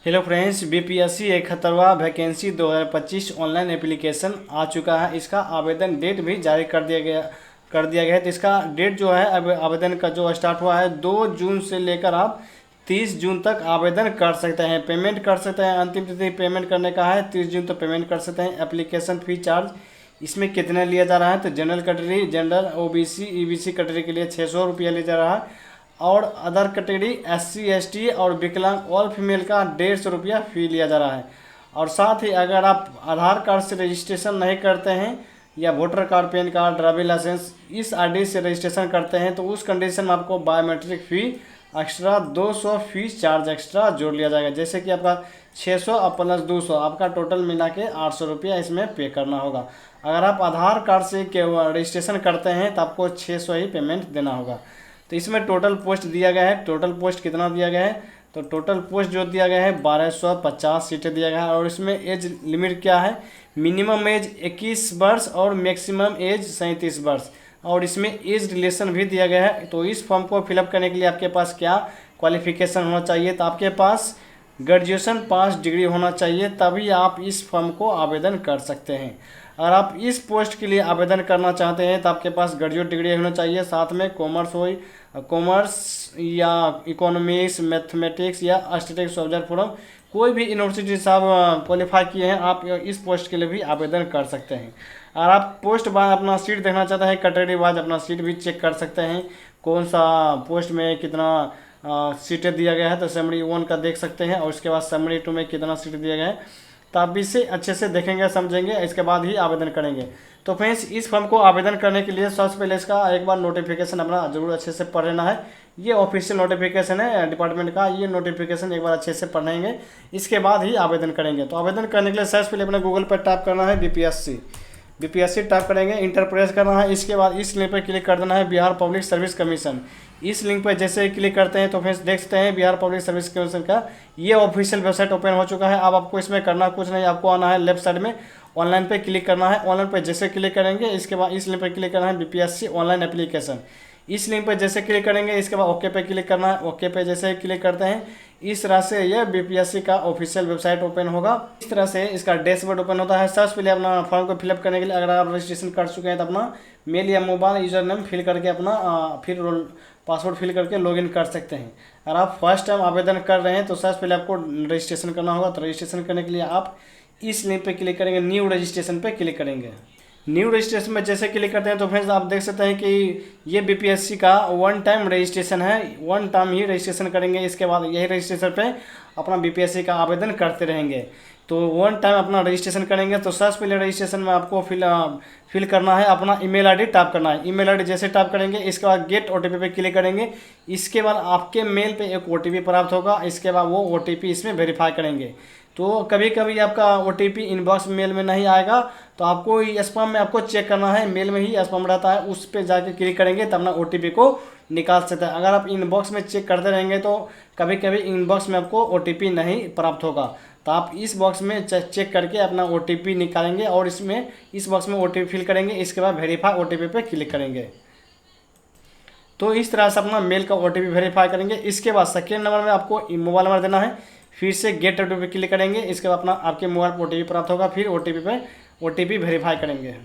Hello friends, BPSC 71वां vacancy 2025 online application आ चुका है। इसका आवेदन डेट भी जारी कर दिया गया है। तो इसका डेट जो है अब आवेदन का जो स्टार्ट हुआ है 2 जून से लेकर आप 30 जून तक आवेदन कर सकते हैं, पेमेंट कर सकते हैं। अंतिम तिथि पेमेंट करने का है 30 जून तक पेमेंट कर सकते हैं। एप्लीकेशन फ़ी चार्ज इसमें कितना लिया जा रहा है तो general category, general, OBC, EBC category के लिए 600 रुपया लिया जा रहा है और अदर कैटेगरी एससी, एसटी और विकलांग ऑल फीमेल का 150 रुपया फ़ी लिया जा रहा है। और साथ ही अगर आप आधार कार्ड से रजिस्ट्रेशन नहीं करते हैं या voter card, pan card, driving licence इस आईडी से रजिस्ट्रेशन करते हैं तो उस कंडीशन में आपको biometric fee extra 200 fees charge extra जोड़ लिया जाएगा। जैसे कि आपका 600 और प्लस 200 आपका टोटल मिला के 800 रुपया इसमें पे करना होगा। अगर आप आधार कार्ड से रजिस्ट्रेशन करते हैं तो आपको 600 ही पेमेंट देना होगा। तो इसमें टोटल पोस्ट दिया गया है। टोटल पोस्ट कितना दिया गया है तो टोटल पोस्ट जो दिया गया है 1250 सीटें दिया गया है। और इसमें एज लिमिट क्या है, मिनिमम एज 21 वर्ष और मैक्सिमम एज 37 वर्ष। और इसमें एज रिलेशन भी दिया गया है। तो इस फॉर्म को फिलअप करने के लिए आपके पास क्या क्वालिफिकेशन होना चाहिए तो आपके पास ग्रेजुएशन पास डिग्री होना चाहिए, तभी आप इस फॉर्म को आवेदन कर सकते हैं। अगर आप इस पोस्ट के लिए आवेदन करना चाहते हैं तो आपके पास ग्रेजुएट डिग्री होना चाहिए, साथ में कॉमर्स या इकोनॉमिक्स, मैथमेटिक्स या स्टैटिस्टिक्स सब्जेक्ट फ्रॉम कोई भी यूनिवर्सिटी से आप क्वालिफाई किए हैं, आप इस पोस्ट के लिए भी आवेदन कर सकते हैं। अगर आप पोस्ट बाद अपना सीट देखना चाहते हैं, कैटेगरी वाइज अपना सीट भी चेक कर सकते हैं, कौन सा पोस्ट में कितना सीटें दिया गया है तो समरी 1 का देख सकते हैं और उसके बाद समरी 2 में कितना सीट दिया गया है तो आप इसे अच्छे से देखेंगे, समझेंगे, इसके बाद ही आवेदन करेंगे। तो फ्रेंड्स, इस फॉर्म को आवेदन करने के लिए सबसे पहले इसका एक बार नोटिफिकेशन अपना जरूर अच्छे से पढ़ लेना है। ये ऑफिशियल नोटिफिकेशन है डिपार्टमेंट का, ये नोटिफिकेशन एक बार अच्छे से पढ़ेंगे, इसके बाद ही आवेदन करेंगे। तो आवेदन करने के लिए सबसे पहले अपने गूगल पर टाइप करना है बीपीएससी टाइप करेंगे, इंटर प्रेस करना है। इसके बाद इस लिंक पर क्लिक कर देना है बिहार पब्लिक सर्विस कमीशन। इस लिंक पर जैसे ही क्लिक करते हैं तो फ्रेंड्स देख सकते हैं बिहार पब्लिक सर्विस कमीशन का ये ऑफिशियल वेबसाइट ओपन हो चुका है। अब आपको इसमें करना कुछ नहीं, आपको आना है लेफ्ट साइड में ऑनलाइन पे क्लिक करना है। ऑनलाइन पे जैसे क्लिक करेंगे इसके बाद इस लिंक पर क्लिक करना है बीपीएससी ऑनलाइन एप्लीकेशन। इस लिंक पर जैसे क्लिक करेंगे इसके बाद ओके पे क्लिक करना है। ओके पे जैसे ही क्लिक करते हैं इस तरह से यह बीपीएससी का ऑफिशियल वेबसाइट ओपन होगा। इस तरह से इसका डैशबोर्ड ओपन होता है। सबसे पहले अपना फॉर्म को फिलअप करने के लिए अगर आप रजिस्ट्रेशन कर चुके हैं तो अपना मेल या मोबाइल यूजर नेम फिल करके अपना फिर पासवर्ड फिल करके लॉगिन कर सकते हैं। अगर आप फर्स्ट टाइम आवेदन कर रहे हैं तो सबसे पहले आपको रजिस्ट्रेशन करना होगा। तो रजिस्ट्रेशन करने के लिए आप इस लिंक पे क्लिक करेंगे, न्यू रजिस्ट्रेशन पे क्लिक करेंगे। न्यू रजिस्ट्रेशन में जैसे क्लिक करते हैं तो फ्रेंड्स आप देख सकते हैं कि ये बीपीएससी का 1 टाइम रजिस्ट्रेशन है, 1 टाइम ही रजिस्ट्रेशन करेंगे। इसके बाद यही रजिस्ट्रेशन पे अपना बीपीएससी का आवेदन करते रहेंगे। तो 1 टाइम अपना रजिस्ट्रेशन करेंगे तो सबसे पहले रजिस्ट्रेशन में आपको फिल करना है, अपना ईमेल आईडी टाइप करना है। ईमेल आईडी जैसे टाइप करेंगे इसके बाद गेट ओटीपी पे क्लिक करेंगे। इसके बाद आपके मेल पे एक ओटीपी प्राप्त होगा, इसके बाद वो ओटीपी इसमें वेरीफाई करेंगे। तो कभी कभी आपका ओटीपी इनबॉक्स मेल में नहीं आएगा तो आपको स्पैम में आपको चेक करना है, मेल में ही स्पैम रहता है, उस पर जाके क्लिक करेंगे तब अपना ओटीपी को निकाल सकते हैं। अगर आप इनबॉक्स में चेक करते रहेंगे तो कभी कभी इनबॉक्स में आपको ओटीपी नहीं प्राप्त होगा। तो आप इस बॉक्स में चेक करके अपना ओटीपी निकालेंगे और इस बॉक्स में ओटीपी फिल करेंगे। इसके बाद वेरीफाई ओटीपी पे क्लिक करेंगे। तो इस तरह से अपना मेल का ओटीपी वेरीफाई करेंगे। इसके बाद सेकेंड नंबर में आपको मोबाइल नंबर देना है, फिर से गेट ओटीपी पे क्लिक करेंगे। इसके बाद अपना आपके मोबाइल पर ओटीपी प्राप्त होगा, फिर ओटीपी वेरीफाई करेंगे।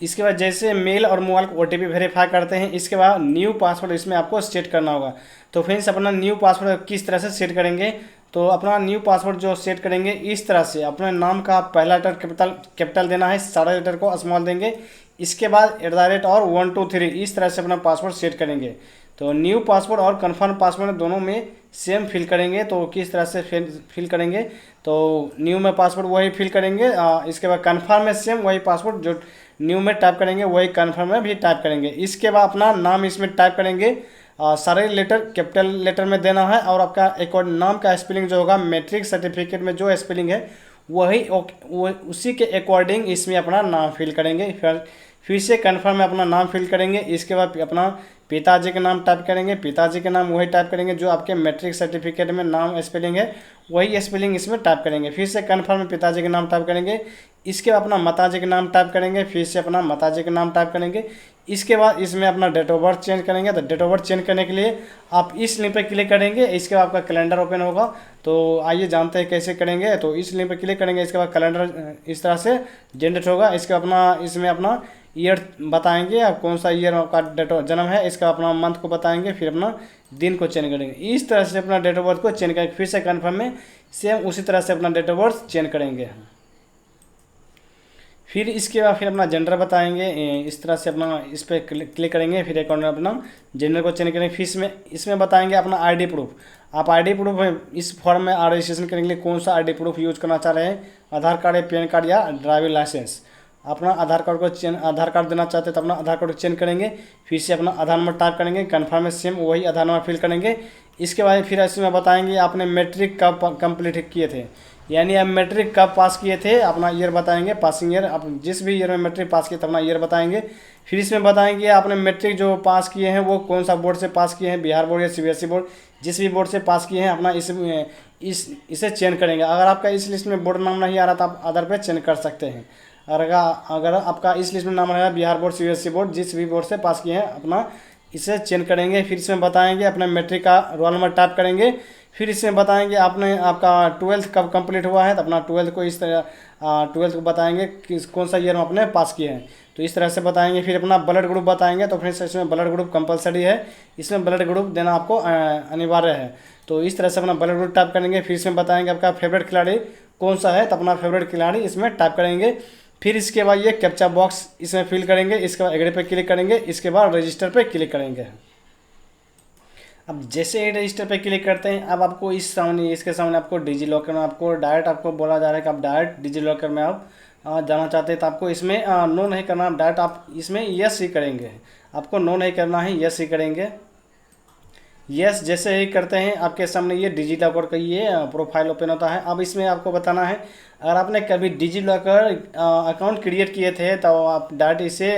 इसके बाद जैसे मेल और मोबाइल को ओटीपी वेरीफाई करते हैं इसके बाद न्यू पासवर्ड इसमें आपको सेट करना होगा। तो फ्रेंड्स अपना न्यू पासवर्ड किस तरह से सेट करेंगे तो अपना न्यू पासवर्ड जो सेट करेंगे इस तरह से अपने नाम का पहला लेटर कैपिटल देना है, सारे लेटर को स्मॉल देंगे। इसके बाद @ और 1 2 3 इस तरह से अपना पासवर्ड सेट करेंगे। तो न्यू पासवर्ड और कन्फर्म पासवर्ड दोनों में सेम फिल करेंगे। तो किस तरह से फिल करेंगे तो न्यू में पासवर्ड वही फिल करेंगे, इसके बाद कन्फर्म में सेम वही पासवर्ड जो न्यू में टाइप करेंगे वही कन्फर्म में भी टाइप करेंगे। इसके बाद अपना नाम इसमें टाइप करेंगे, सारे लेटर कैपिटल लेटर में देना है और आपका एक और नाम का स्पेलिंग जो होगा मैट्रिक सर्टिफिकेट में जो स्पेलिंग है वही उसी के अकॉर्डिंग इसमें अपना नाम फिल करेंगे। फिर से कन्फर्म में अपना नाम फिल करेंगे। इसके बाद अपना पिताजी का नाम टाइप करेंगे, पिताजी का नाम वही टाइप करेंगे जो आपके मैट्रिक सर्टिफिकेट में नाम स्पेलिंग है, वही स्पेलिंग इसमें टाइप करेंगे। फिर से कन्फर्म में पिताजी का नाम टाइप करेंगे, इसके बाद अपना माताजी का नाम टाइप करेंगे, फिर से अपना माताजी का नाम टाइप करेंगे। इसके बाद इसमें अपना डेट ऑफ बर्थ चेंज करेंगे। तो डेट ऑफ बर्थ चेंज करने के लिए आप इस लिंक पर क्लिक करेंगे, इसके बाद आपका कैलेंडर ओपन होगा। तो आइए जानते हैं कैसे करेंगे। तो इस लिंक पर क्लिक करेंगे, इसके बाद कैलेंडर इस तरह से जनरेट होगा। इसके अपना इसमें अपना ईयर बताएंगे, आप कौन सा ईयर आपका डेट ऑफ जन्म है, इसका अपना मंथ को बताएंगे, फिर अपना दिन को चेंज करेंगे। इस तरह से अपना डेट ऑफ बर्थ को चेंज करेंगे। फिर से कन्फर्म में सेम उसी तरह से अपना डेट ऑफ बर्थ चेंज करेंगे। फिर इसके बाद फिर अपना जेंडर बताएंगे, इस तरह से अपना इस पर क्लिक करेंगे, फिर अकाउंट में अपना जेंडर को चेंज करेंगे। फिर इसमें बताएंगे अपना आईडी प्रूफ, आप आईडी प्रूफ इस फॉर्म में रजिस्ट्रेशन करने के लिए कौन सा आईडी प्रूफ यूज करना चाह रहे हैं, आधार कार्ड या पैन कार्ड या ड्राइविंग लाइसेंस। अपना आधार कार्ड देना चाहते हैं तो अपना आधार कार्ड को चेंज करेंगे। फिर से अपना आधार नंबर टाइप करेंगे, कन्फर्म में सेम वही आधार नंबर फिल करेंगे। इसके बाद फिर इसमें बताएंगे आपने मैट्रिक कब कंप्लीट किए थे, यानी आप मैट्रिक कब पास किए थे, अपना ईयर बताएंगे, पासिंग ईयर, आप जिस भी ईयर में मैट्रिक पास किए थे अपना ईयर बताएंगे। फिर इसमें बताएंगे आपने मैट्रिक जो पास किए हैं वो कौन सा बोर्ड से पास किए हैं, बिहार बोर्ड या सीबीएसई बोर्ड, जिस भी बोर्ड से पास किए हैं अपना इसे चेंज करेंगे। अगर आपका इस लिस्ट में बोर्ड नाम नहीं आ रहा तो आप आधार पे चेंज कर सकते हैं। अगर आपका इस लिस्ट में नाम आया बिहार बोर्ड, सीबीएसई बोर्ड, जिस भी बोर्ड से पास किए हैं अपना इसे चेंज करेंगे। फिर इसमें बताएंगे अपने मैट्रिक का रोल नंबर टाइप करेंगे। फिर इसमें बताएंगे आपने आपका 12th कब कंप्लीट हुआ है, तो अपना 12th को इस तरह 12th को बताएंगे कि कौन सा ईयर में आपने पास किए हैं, तो इस तरह से बताएंगे। फिर अपना ब्लड ग्रुप बताएंगे, तो फिर इसमें ब्लड ग्रुप कंपलसरी है, इसमें ब्लड ग्रुप देना आपको अनिवार्य है। तो इस तरह से अपना ब्लड ग्रुप टाइप करेंगे। फिर इसमें बताएंगे आपका फेवरेट खिलाड़ी कौन सा है, तो अपना फेवरेट खिलाड़ी इसमें टाइप करेंगे। फिर इसके बाद ये कैप्चा बॉक्स इसमें फिल करेंगे, इसके बाद एग्री पे क्लिक करेंगे, इसके बाद रजिस्टर पे क्लिक करेंगे। अब जैसे ही रजिस्टर पे क्लिक करते हैं, अब आपको इसके सामने आपको डिजी लॉकर में आपको डायरेक्ट आपको बोला जा रहा है कि आप डायरेक्ट डिजी लॉकर में आप जाना चाहते हैं, तो आपको इसमें नो नहीं करना, डायरेक्ट आप इसमें यस ही करेंगे। आपको नो नहीं करना है, यस ही करेंगे। यस जैसे ही करते हैं आपके सामने ये डिजी लॉकर का ये प्रोफाइल ओपन होता है। अब इसमें आपको बताना है, अगर आपने कभी डिजी लॉकर अकाउंट क्रिएट किए थे तो आप डायरेक्ट इसे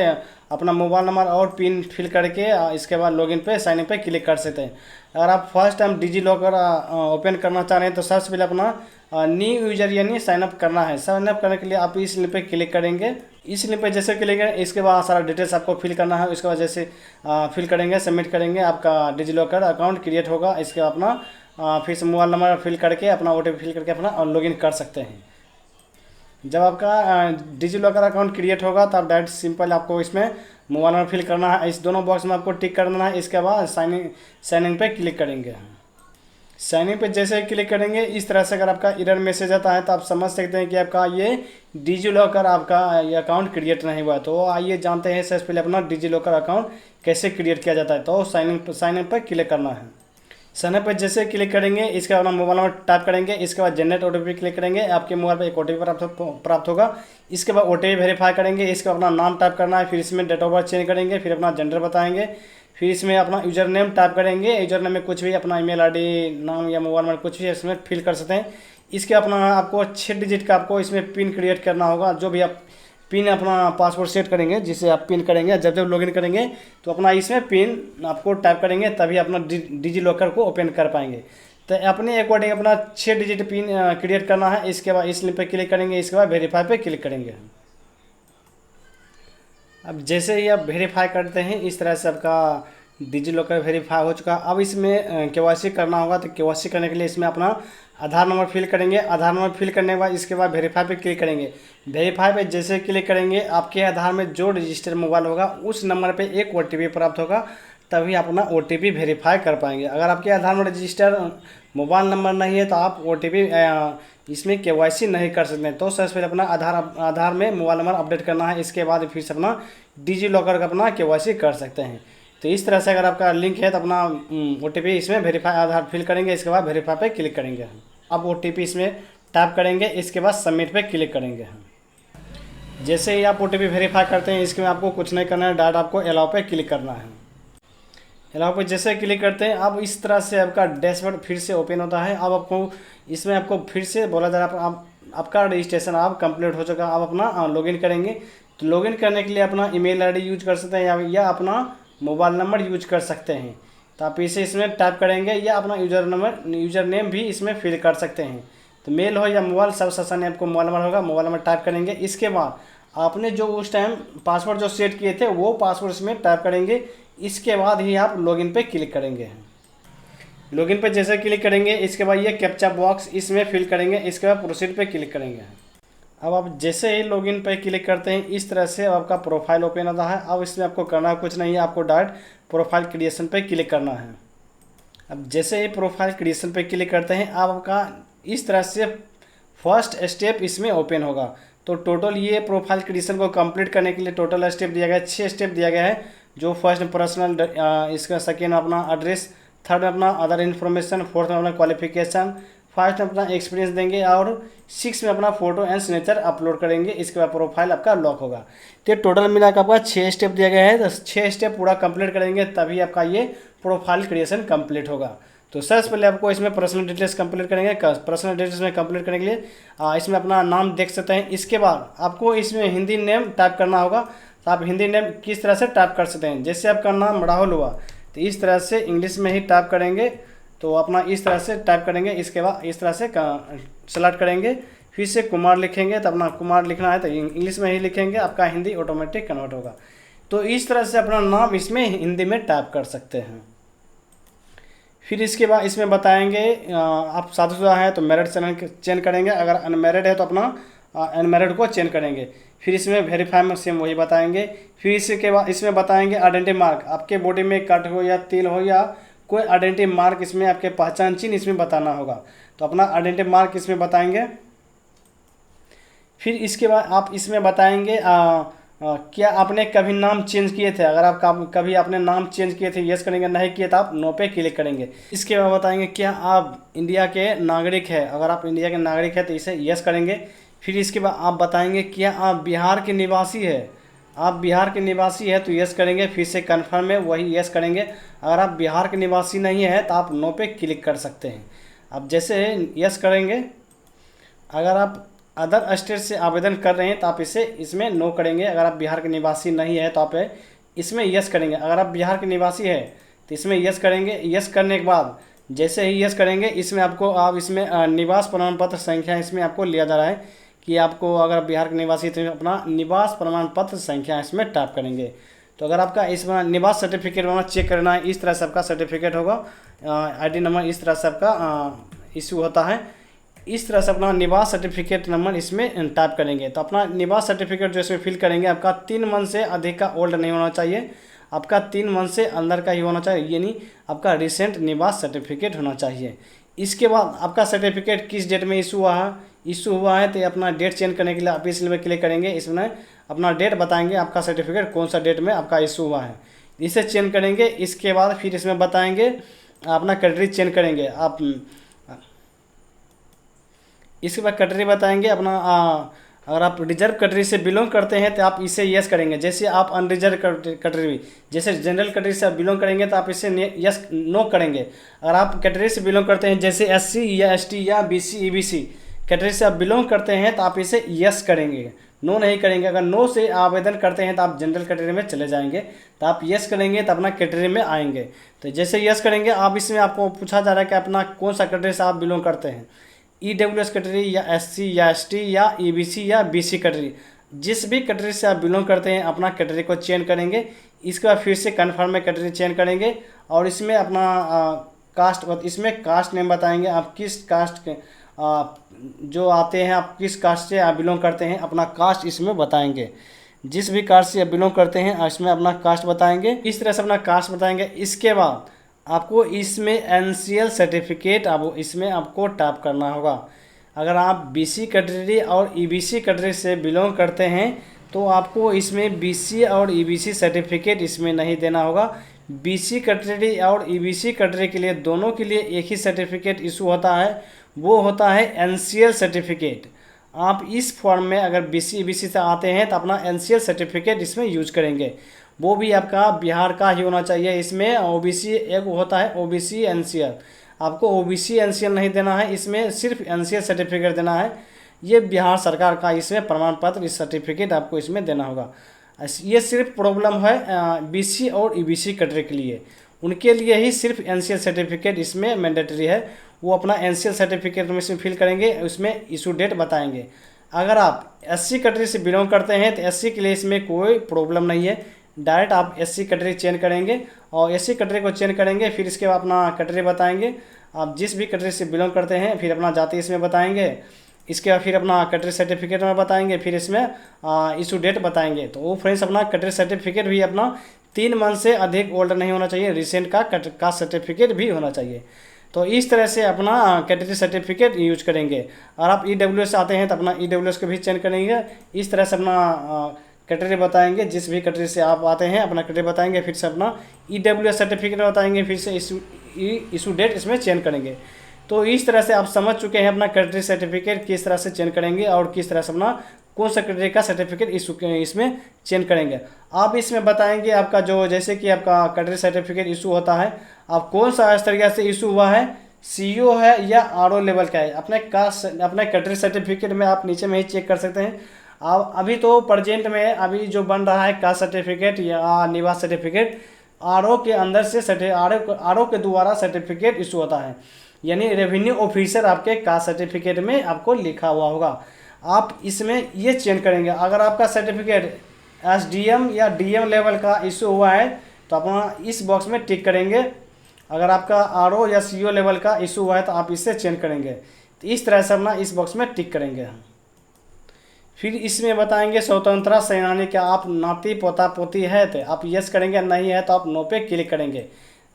अपना मोबाइल नंबर और पिन फिल करके इसके बाद लॉगिन पे साइन इन पे क्लिक कर सकते हैं। अगर आप first time digi locker open करना चाह रहे हैं तो सबसे पहले अपना न्यू यूजर यानी साइन अप करना है। साइन अप करने के लिए आप इस लिंक पे क्लिक करेंगे। इस लिंक पे जैसे क्लिक करें इसके बाद सारा डिटेल्स आपको फिल करना है। उसके बाद जैसे फिल करेंगे, सबमिट करेंगे, आपका डिजी लॉकर अकाउंट क्रिएट होगा। इसके बाद अपना फिर से मोबाइल नंबर फिल करके अपना OTP फिल करके अपना लॉगिन कर सकते हैं। जब आपका डिजी लॉकर अकाउंट क्रिएट होगा तो आप डायरेक्ट सिंपल आपको इसमें मोबाइल नंबर फिल करना है, इस दोनों बॉक्स में आपको टिक कर देना है। इसके बाद साइन इन पे क्लिक करेंगे। साइन इन पे जैसे क्लिक करेंगे इस तरह से अगर आपका एरर मैसेज आता है तो आप समझ सकते हैं कि आपका ये डिजी लॉकर आपका ये अकाउंट क्रिएट नहीं हुआ। तो आइए जानते हैं सबसे पहले अपना डिजी लॉकर अकाउंट कैसे क्रिएट किया जाता है। तो साइन इन पर क्लिक करना है। साइन इन पर जैसे क्लिक करेंगे इसके बाद अपना मोबाइल नंबर टाइप करेंगे, इसके बाद जनरेट OTP क्लिक करेंगे, आपके मोबाइल पर एक OTP प्राप्त होगा। इसके बाद OTP वेरीफाई करेंगे, इसके बाद अपना नाम टाइप करना है, फिर इसमें डेट ऑफ बर्थ चेंज करेंगे, फिर अपना जेंडर बताएंगे, फिर इसमें अपना यूजर नेम टाइप करेंगे। यूजर नेम में कुछ भी अपना ईमेल ID नाम या मोबाइल नंबर कुछ भी इसमें फिल कर सकते हैं। इसके अपना आपको 6 डिजिट का आपको इसमें पिन क्रिएट करना होगा। जो भी आप पिन अपना पासवर्ड सेट करेंगे जिसे आप पिन करेंगे, जब लॉगिन करेंगे तो अपना इसमें पिन आपको टाइप करेंगे, तभी अपना डिजी लॉकर को ओपन कर पाएंगे। तो अपने अकॉर्डिंग अपना 6 डिजिट पिन क्रिएट करना है। इसके बाद इस लिंक पे क्लिक करेंगे, इसके बाद वेरीफाई पे क्लिक करेंगे। अब जैसे ही आप वेरीफाई करते हैं इस तरह से आपका डिजी लॉकर वेरीफाई हो चुका। अब इसमें KYC करना होगा। तो KYC करने के लिए इसमें अपना आधार नंबर फिल करेंगे। आधार नंबर फिल करने के बाद इसके बाद वेरीफाई पे क्लिक करेंगे। वेरीफाई पे जैसे क्लिक करेंगे आपके आधार में जो रजिस्टर मोबाइल होगा उस नंबर पे एक OTP प्राप्त होगा, तभी आप अपना OTP वेरीफाई कर पाएंगे। अगर आपके आधार में रजिस्टर मोबाइल नंबर नहीं है तो आप OTP इसमें KYC नहीं कर सकते। तो सबसे पहले अपना आधार में मोबाइल नंबर अपडेट करना है, इसके बाद फिर से अपना डिजी लॉकर का अपना KYC कर सकते हैं। तो इस तरह से अगर आपका लिंक है तो अपना OTP इसमें वेरीफाई आधार फिल करेंगे, इसके बाद वेरीफाई पे क्लिक करेंगे। अब OTP इसमें टाइप करेंगे, इसके बाद सबमिट पे क्लिक करेंगे। जैसे ही आप OTP वेरीफाई करते हैं इसके में आपको कुछ नहीं करना है, डायरेक्ट आपको अलाउ पे क्लिक करना है। अलाउ पे जैसे क्लिक करते हैं अब इस तरह से आपका डैशबोर्ड फिर से ओपन होता है। अब आपको इसमें आपको फिर से बोला जा रहा है आपका रजिस्ट्रेशन आप कंप्लीट हो चुका। आप अपना लॉगिन करेंगे। तो लॉगिन करने के लिए अपना ईमेल ID यूज कर सकते हैं या अपना मोबाइल नंबर यूज कर सकते हैं। तो आप इसे इसमें टाइप करेंगे या अपना यूज़र नेम भी इसमें फिल कर सकते हैं। तो मेल हो या मोबाइल, सबसे आसान आपको मोबाइल नंबर होगा, मोबाइल नंबर टाइप करेंगे। इसके बाद आपने जो उस टाइम पासवर्ड जो सेट किए थे वो पासवर्ड इसमें टाइप करेंगे। इसके बाद ही आप लॉगिन पे क्लिक करेंगे। लॉगिन पे जैसे क्लिक करेंगे इसके बाद ये कैप्चा बॉक्स इसमें फिल करेंगे। इसके बाद प्रोसीड पे क्लिक करेंगे। अब आप जैसे ही लॉगिन पे क्लिक करते हैं इस तरह से आपका प्रोफाइल ओपन होता है। अब इसमें आपको करना कुछ नहीं है, आपको डायरेक्ट प्रोफाइल क्रिएशन पे क्लिक करना है। अब जैसे ही प्रोफाइल क्रिएशन पे क्लिक करते हैं अब आपका इस तरह से फर्स्ट स्टेप इसमें ओपन होगा। तो टोटल ये प्रोफाइल क्रिएशन को कंप्लीट करने के लिए टोटल स्टेप दिया गया है, 6 स्टेप दिया गया है। जो फर्स्ट पर्सनल, इसका सेकेंड अपना एड्रेस, थर्ड अपना अदर इन्फॉर्मेशन, फोर्थ में अपना क्वालिफिकेशन, फाइव में अपना एक्सपीरियंस देंगे और 6 में अपना फोटो एंड सिग्नेचर अपलोड करेंगे। इसके बाद प्रोफाइल आपका लॉक होगा। तो टोटल मिला के आपका 6 स्टेप दिया गया है। तो 6 स्टेप पूरा कंप्लीट करेंगे तभी आपका ये प्रोफाइल क्रिएशन कंप्लीट होगा। तो सबसे पहले आपको इसमें पर्सनल डिटेल्स कंप्लीट करेंगे। पर्सनल डिटेल्स में कंप्लीट करने के लिए इसमें अपना नाम देख सकते हैं। इसके बाद आपको इसमें हिंदी नेम टाइप करना होगा। तो आप हिंदी नेम किस तरह से टाइप कर सकते हैं, जैसे आपका नाम राहुल हुआ तो इस तरह से इंग्लिश में ही टाइप करेंगे। तो अपना इस तरह से टाइप करेंगे। इसके बाद इस तरह से सेलेक्ट करेंगे, फिर से कुमार लिखेंगे। तो अपना कुमार लिखना है तो इंग्लिश में ही लिखेंगे, आपका हिंदी ऑटोमेटिक कन्वर्ट होगा। तो इस तरह से अपना नाम इसमें हिंदी में टाइप कर सकते हैं। फिर इसके बाद इसमें बताएंगे आप शादीशुदा हैं तो मैरिड चेंज करेंगे, अगर अनमैरिड है तो अपना अनमैरिड को चेंज करेंगे। फिर इसमें वेरीफाई में सेम वही बताएंगे। फिर इसके बाद इसमें बताएंगे आइडेंटिटी मार्क, आपके बॉडी में कट हो या तिल हो या कोई आइडेंटिटी मार्क इसमें आपके पहचान चिन्ह इसमें बताना होगा। तो अपना आइडेंटिटी मार्क इसमें बताएंगे। फिर इसके बाद आप इसमें बताएंगे क्या आपने कभी नाम चेंज किए थे, अगर आप कभी आपने नाम चेंज किए थे यस करेंगे, नहीं किए तो आप नो पे क्लिक करेंगे। इसके बाद बताएंगे क्या आप इंडिया के नागरिक हैं, अगर आप इंडिया के नागरिक हैं तो इसे यस करेंगे। फिर इसके बाद आप बताएंगे क्या आप बिहार के निवासी है, आप बिहार के निवासी है तो यस करेंगे। फिर से कन्फर्म में वही यस करेंगे। अगर आप बिहार के निवासी नहीं है तो आप नो पे क्लिक कर सकते हैं। अब जैसे यस करेंगे, अगर आप अदर स्टेट से आवेदन कर रहे हैं तो आप इसमें नो करेंगे। अगर आप बिहार के निवासी नहीं है तो आप इसमें यस करेंगे। अगर आप बिहार के निवासी है तो इसमें यस करेंगे। यस करने के बाद जैसे ही यस करेंगे इसमें आपको इसमें निवास प्रमाण पत्र संख्या इसमें आपको लिया जा रहा है कि आपको अगर बिहार के निवासी तो अपना निवास प्रमाण पत्र संख्या इसमें टाइप करेंगे। तो अगर आपका इसमें निवास सर्टिफिकेट वाला चेक करना है इस तरह से आपका सर्टिफिकेट होगा, आईडी नंबर इस तरह से आपका इशू होता है। इस तरह से अपना निवास सर्टिफिकेट नंबर इसमें टाइप करेंगे। तो अपना निवास सर्टिफिकेट जो इसमें फिल करेंगे आपका 3 मंथ से अधिक का ओल्ड नहीं होना चाहिए, आपका 3 मंथ से अंदर का ही होना चाहिए, यानी आपका रिसेंट निवास सर्टिफिकेट होना चाहिए। इसके बाद आपका सर्टिफिकेट किस डेट में इशू हुआ है तो अपना डेट चेंज करने के लिए आप इसमें क्लिक करेंगे। इसमें अपना डेट बताएंगे आपका सर्टिफिकेट कौन सा डेट में आपका इशू हुआ है, इसे चेंज करेंगे। इसके बाद फिर इसमें बताएंगे अपना कंट्री चेंज करेंगे आप। इसके बाद कंट्री बताएंगे अपना अगर आप रिजर्व कैटेगरी से बिलोंग करते हैं तो आप इसे यस करेंगे। जैसे आप अनरिजर्व कैटेगरी, जैसे जनरल कैटेगरी से आप बिलोंग करेंगे तो आप इसे यस नो करेंगे। अगर आप कैटेगरी से बिलोंग करते हैं जैसे SC या ST या BC EBC कैटेगरी से आप बिलोंग करते हैं तो आप इसे यस करेंगे, नो नहीं करेंगे। अगर नो से आवेदन करते हैं तो आप जनरल कैटेगरी में चले जाएंगे, तो आप यस करेंगे तो अपना कैटेगरी में आएंगे। तो जैसे यस करेंगे आप इसमें आपको पूछा जा रहा है कि अपना कौन सा कैटेगरी से आप बिलोंग करते हैं, EWS कैटेगरी या SC या ST या EBC या BC कैटेगरी, जिस भी कैटेगरी से आप बिलोंग करते हैं अपना कैटेगरी को चेंज करेंगे। इसके बाद फिर से कन्फर्म में कैटेगरी चेंज करेंगे और इसमें अपना कास्ट, इसमें कास्ट नेम बताएंगे आप किस कास्ट के जो आते हैं, आप किस कास्ट से आप बिलोंग करते हैं अपना कास्ट इसमें बताएंगे। जिस भी कास्ट से आप बिलोंग करते हैं इसमें अपना कास्ट बताएंगे। इस तरह से अपना कास्ट बताएंगे। इसके बाद आपको इसमें NCL सर्टिफिकेट इसमें आपको टाइप करना होगा। अगर आप BC कैटेगरी और EBC कैटेगरी से बिलोंग करते हैं तो आपको इसमें BC और EBC सर्टिफिकेट इसमें नहीं देना होगा। BC कैटेगरी और EBC कैटेगरी के लिए दोनों के लिए एक ही सर्टिफिकेट इशू होता है, वो होता है NCL सर्टिफिकेट। आप इस फॉर्म में अगर BC EBC से आते हैं तो अपना NCL सर्टिफिकेट इसमें यूज करेंगे, वो भी आपका बिहार का ही होना चाहिए। इसमें OBC एक होता है OBC NCL, आपको OBC NCL नहीं देना है, इसमें सिर्फ NCL सर्टिफिकेट देना है। ये बिहार सरकार का इसमें प्रमाण पत्र, इस सर्टिफिकेट आपको इसमें देना होगा। ये सिर्फ प्रॉब्लम है बीसी और ईबीसी कैटेगरी के लिए, उनके लिए ही सिर्फ एनसीएल सर्टिफिकेट इसमें मैंडेटरी है। वो अपना एनसीएल सर्टिफिकेट में इसमें फिल करेंगे, उसमें इशू डेट बताएंगे। अगर आप एससी कैटेगरी से बिलोंग करते हैं तो एससी के लिए इसमें कोई प्रॉब्लम नहीं है, डायरेक्ट आप एससी कैटेगरी चेंज करेंगे और एससी कैटेगरी को चेंज करेंगे, फिर इसके बाद अपना कैटेगरी बताएंगे। आप जिस भी कैटेगरी से बिलोंग करते हैं फिर अपना जाति इसमें बताएंगे, इसके बाद फिर अपना कैटेगरी सर्टिफिकेट में बताएंगे, फिर इसमें इशू डेट बताएंगे। तो वो फ्रेंड्स अपना कैटेगरी सर्टिफिकेट भी अपना 3 मंथ से अधिक ओल्ड नहीं होना चाहिए, रिसेंट का सर्टिफिकेट भी होना चाहिए। तो इस तरह से अपना कैटेगरी सर्टिफिकेट यूज करेंगे। और आप ईडब्ल्यूएस आते हैं तो अपना ईडब्ल्यूएस को भी चेंज करेंगे। इस तरह से अपना कैटेगरी बताएंगे, जिस भी कैटेगरी से आप आते हैं अपना कैटेगरी बताएंगे, फिर से अपना ईडब्ल्यूएस सर्टिफिकेट बताएंगे, फिर से इशू डेट इसमें चेंज करेंगे। तो इस तरह से आप समझ चुके हैं अपना कैटेगरी सर्टिफिकेट किस तरह से चेंज करेंगे और किस तरह से अपना कौन सा कैटेगरी का सर्टिफिकेट इसमें चेंज करेंगे। आप इसमें बताएंगे आपका जो जैसे कि आपका कैटेगरी सर्टिफिकेट इशू होता है, आप कौन सा इस तरीके से इशू हुआ है, सीईओ है या आरओ लेवल का है। अपने कैटेगरी सर्टिफिकेट में आप नीचे में ही चेक कर सकते हैं। आप अभी तो प्रेजेंट में अभी जो बन रहा है कास्ट सर्टिफिकेट या निवास सर्टिफिकेट, आरओ के अंदर से आरओ के द्वारा सर्टिफिकेट इशू होता है, यानी रेवेन्यू ऑफिसर आपके कास्ट सर्टिफिकेट में आपको लिखा हुआ होगा। आप इसमें ये चेंज करेंगे। अगर आपका सर्टिफिकेट एसडीएम या डीएम लेवल का इशू हुआ है तो अपना इस बॉक्स में टिक करेंगे। अगर आपका आरओ या सीईओ लेवल का इशू हुआ है तो आप इसे चेंज करेंगे। तो इस तरह से अपना इस बॉक्स में टिक करेंगे। फिर इसमें बताएंगे स्वतंत्रता सेनानी क्या आप नाती पोता पोती है तो आप यस करेंगे, नहीं है तो आप नो पे क्लिक करेंगे।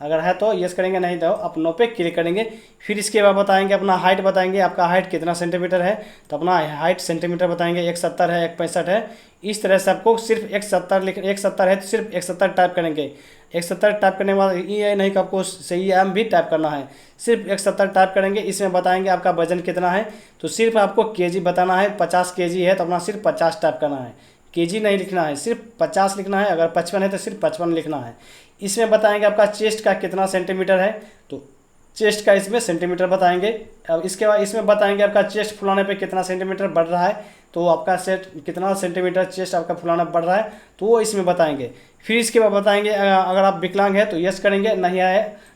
अगर है तो यस करेंगे, नहीं तो आप नो पे क्लिक करेंगे। फिर इसके बाद बताएंगे अपना हाइट बताएंगे, आपका हाइट कितना सेंटीमीटर है तो अपना हाइट सेंटीमीटर बताएंगे, 170 है 165 है। इस तरह से आपको सिर्फ 170 है तो सिर्फ 170 टाइप करेंगे। 170 टाइप करने के बाद ये नहीं कि आपको सही एम भी टाइप करना है, सिर्फ 170 टाइप करेंगे। इसमें बताएंगे आपका वजन कितना है तो सिर्फ आपको केजी बताना है। 50 केजी है तो अपना सिर्फ 50 टाइप करना है, केजी नहीं लिखना है, सिर्फ 50 लिखना है। अगर 55 है तो सिर्फ 55 लिखना है। इसमें बताएंगे आपका चेस्ट का कितना सेंटीमीटर है तो चेस्ट का इसमें सेंटीमीटर बताएंगे। अब इसके बाद इसमें बताएंगे आपका चेस्ट फुलाने पे कितना सेंटीमीटर बढ़ रहा है, तो आपका सेट कितना सेंटीमीटर चेस्ट आपका फुलाना बढ़ रहा है तो वो इसमें बताएंगे। फिर इसके बाद बताएंगे अगर आप विकलांग है तो यस करेंगे,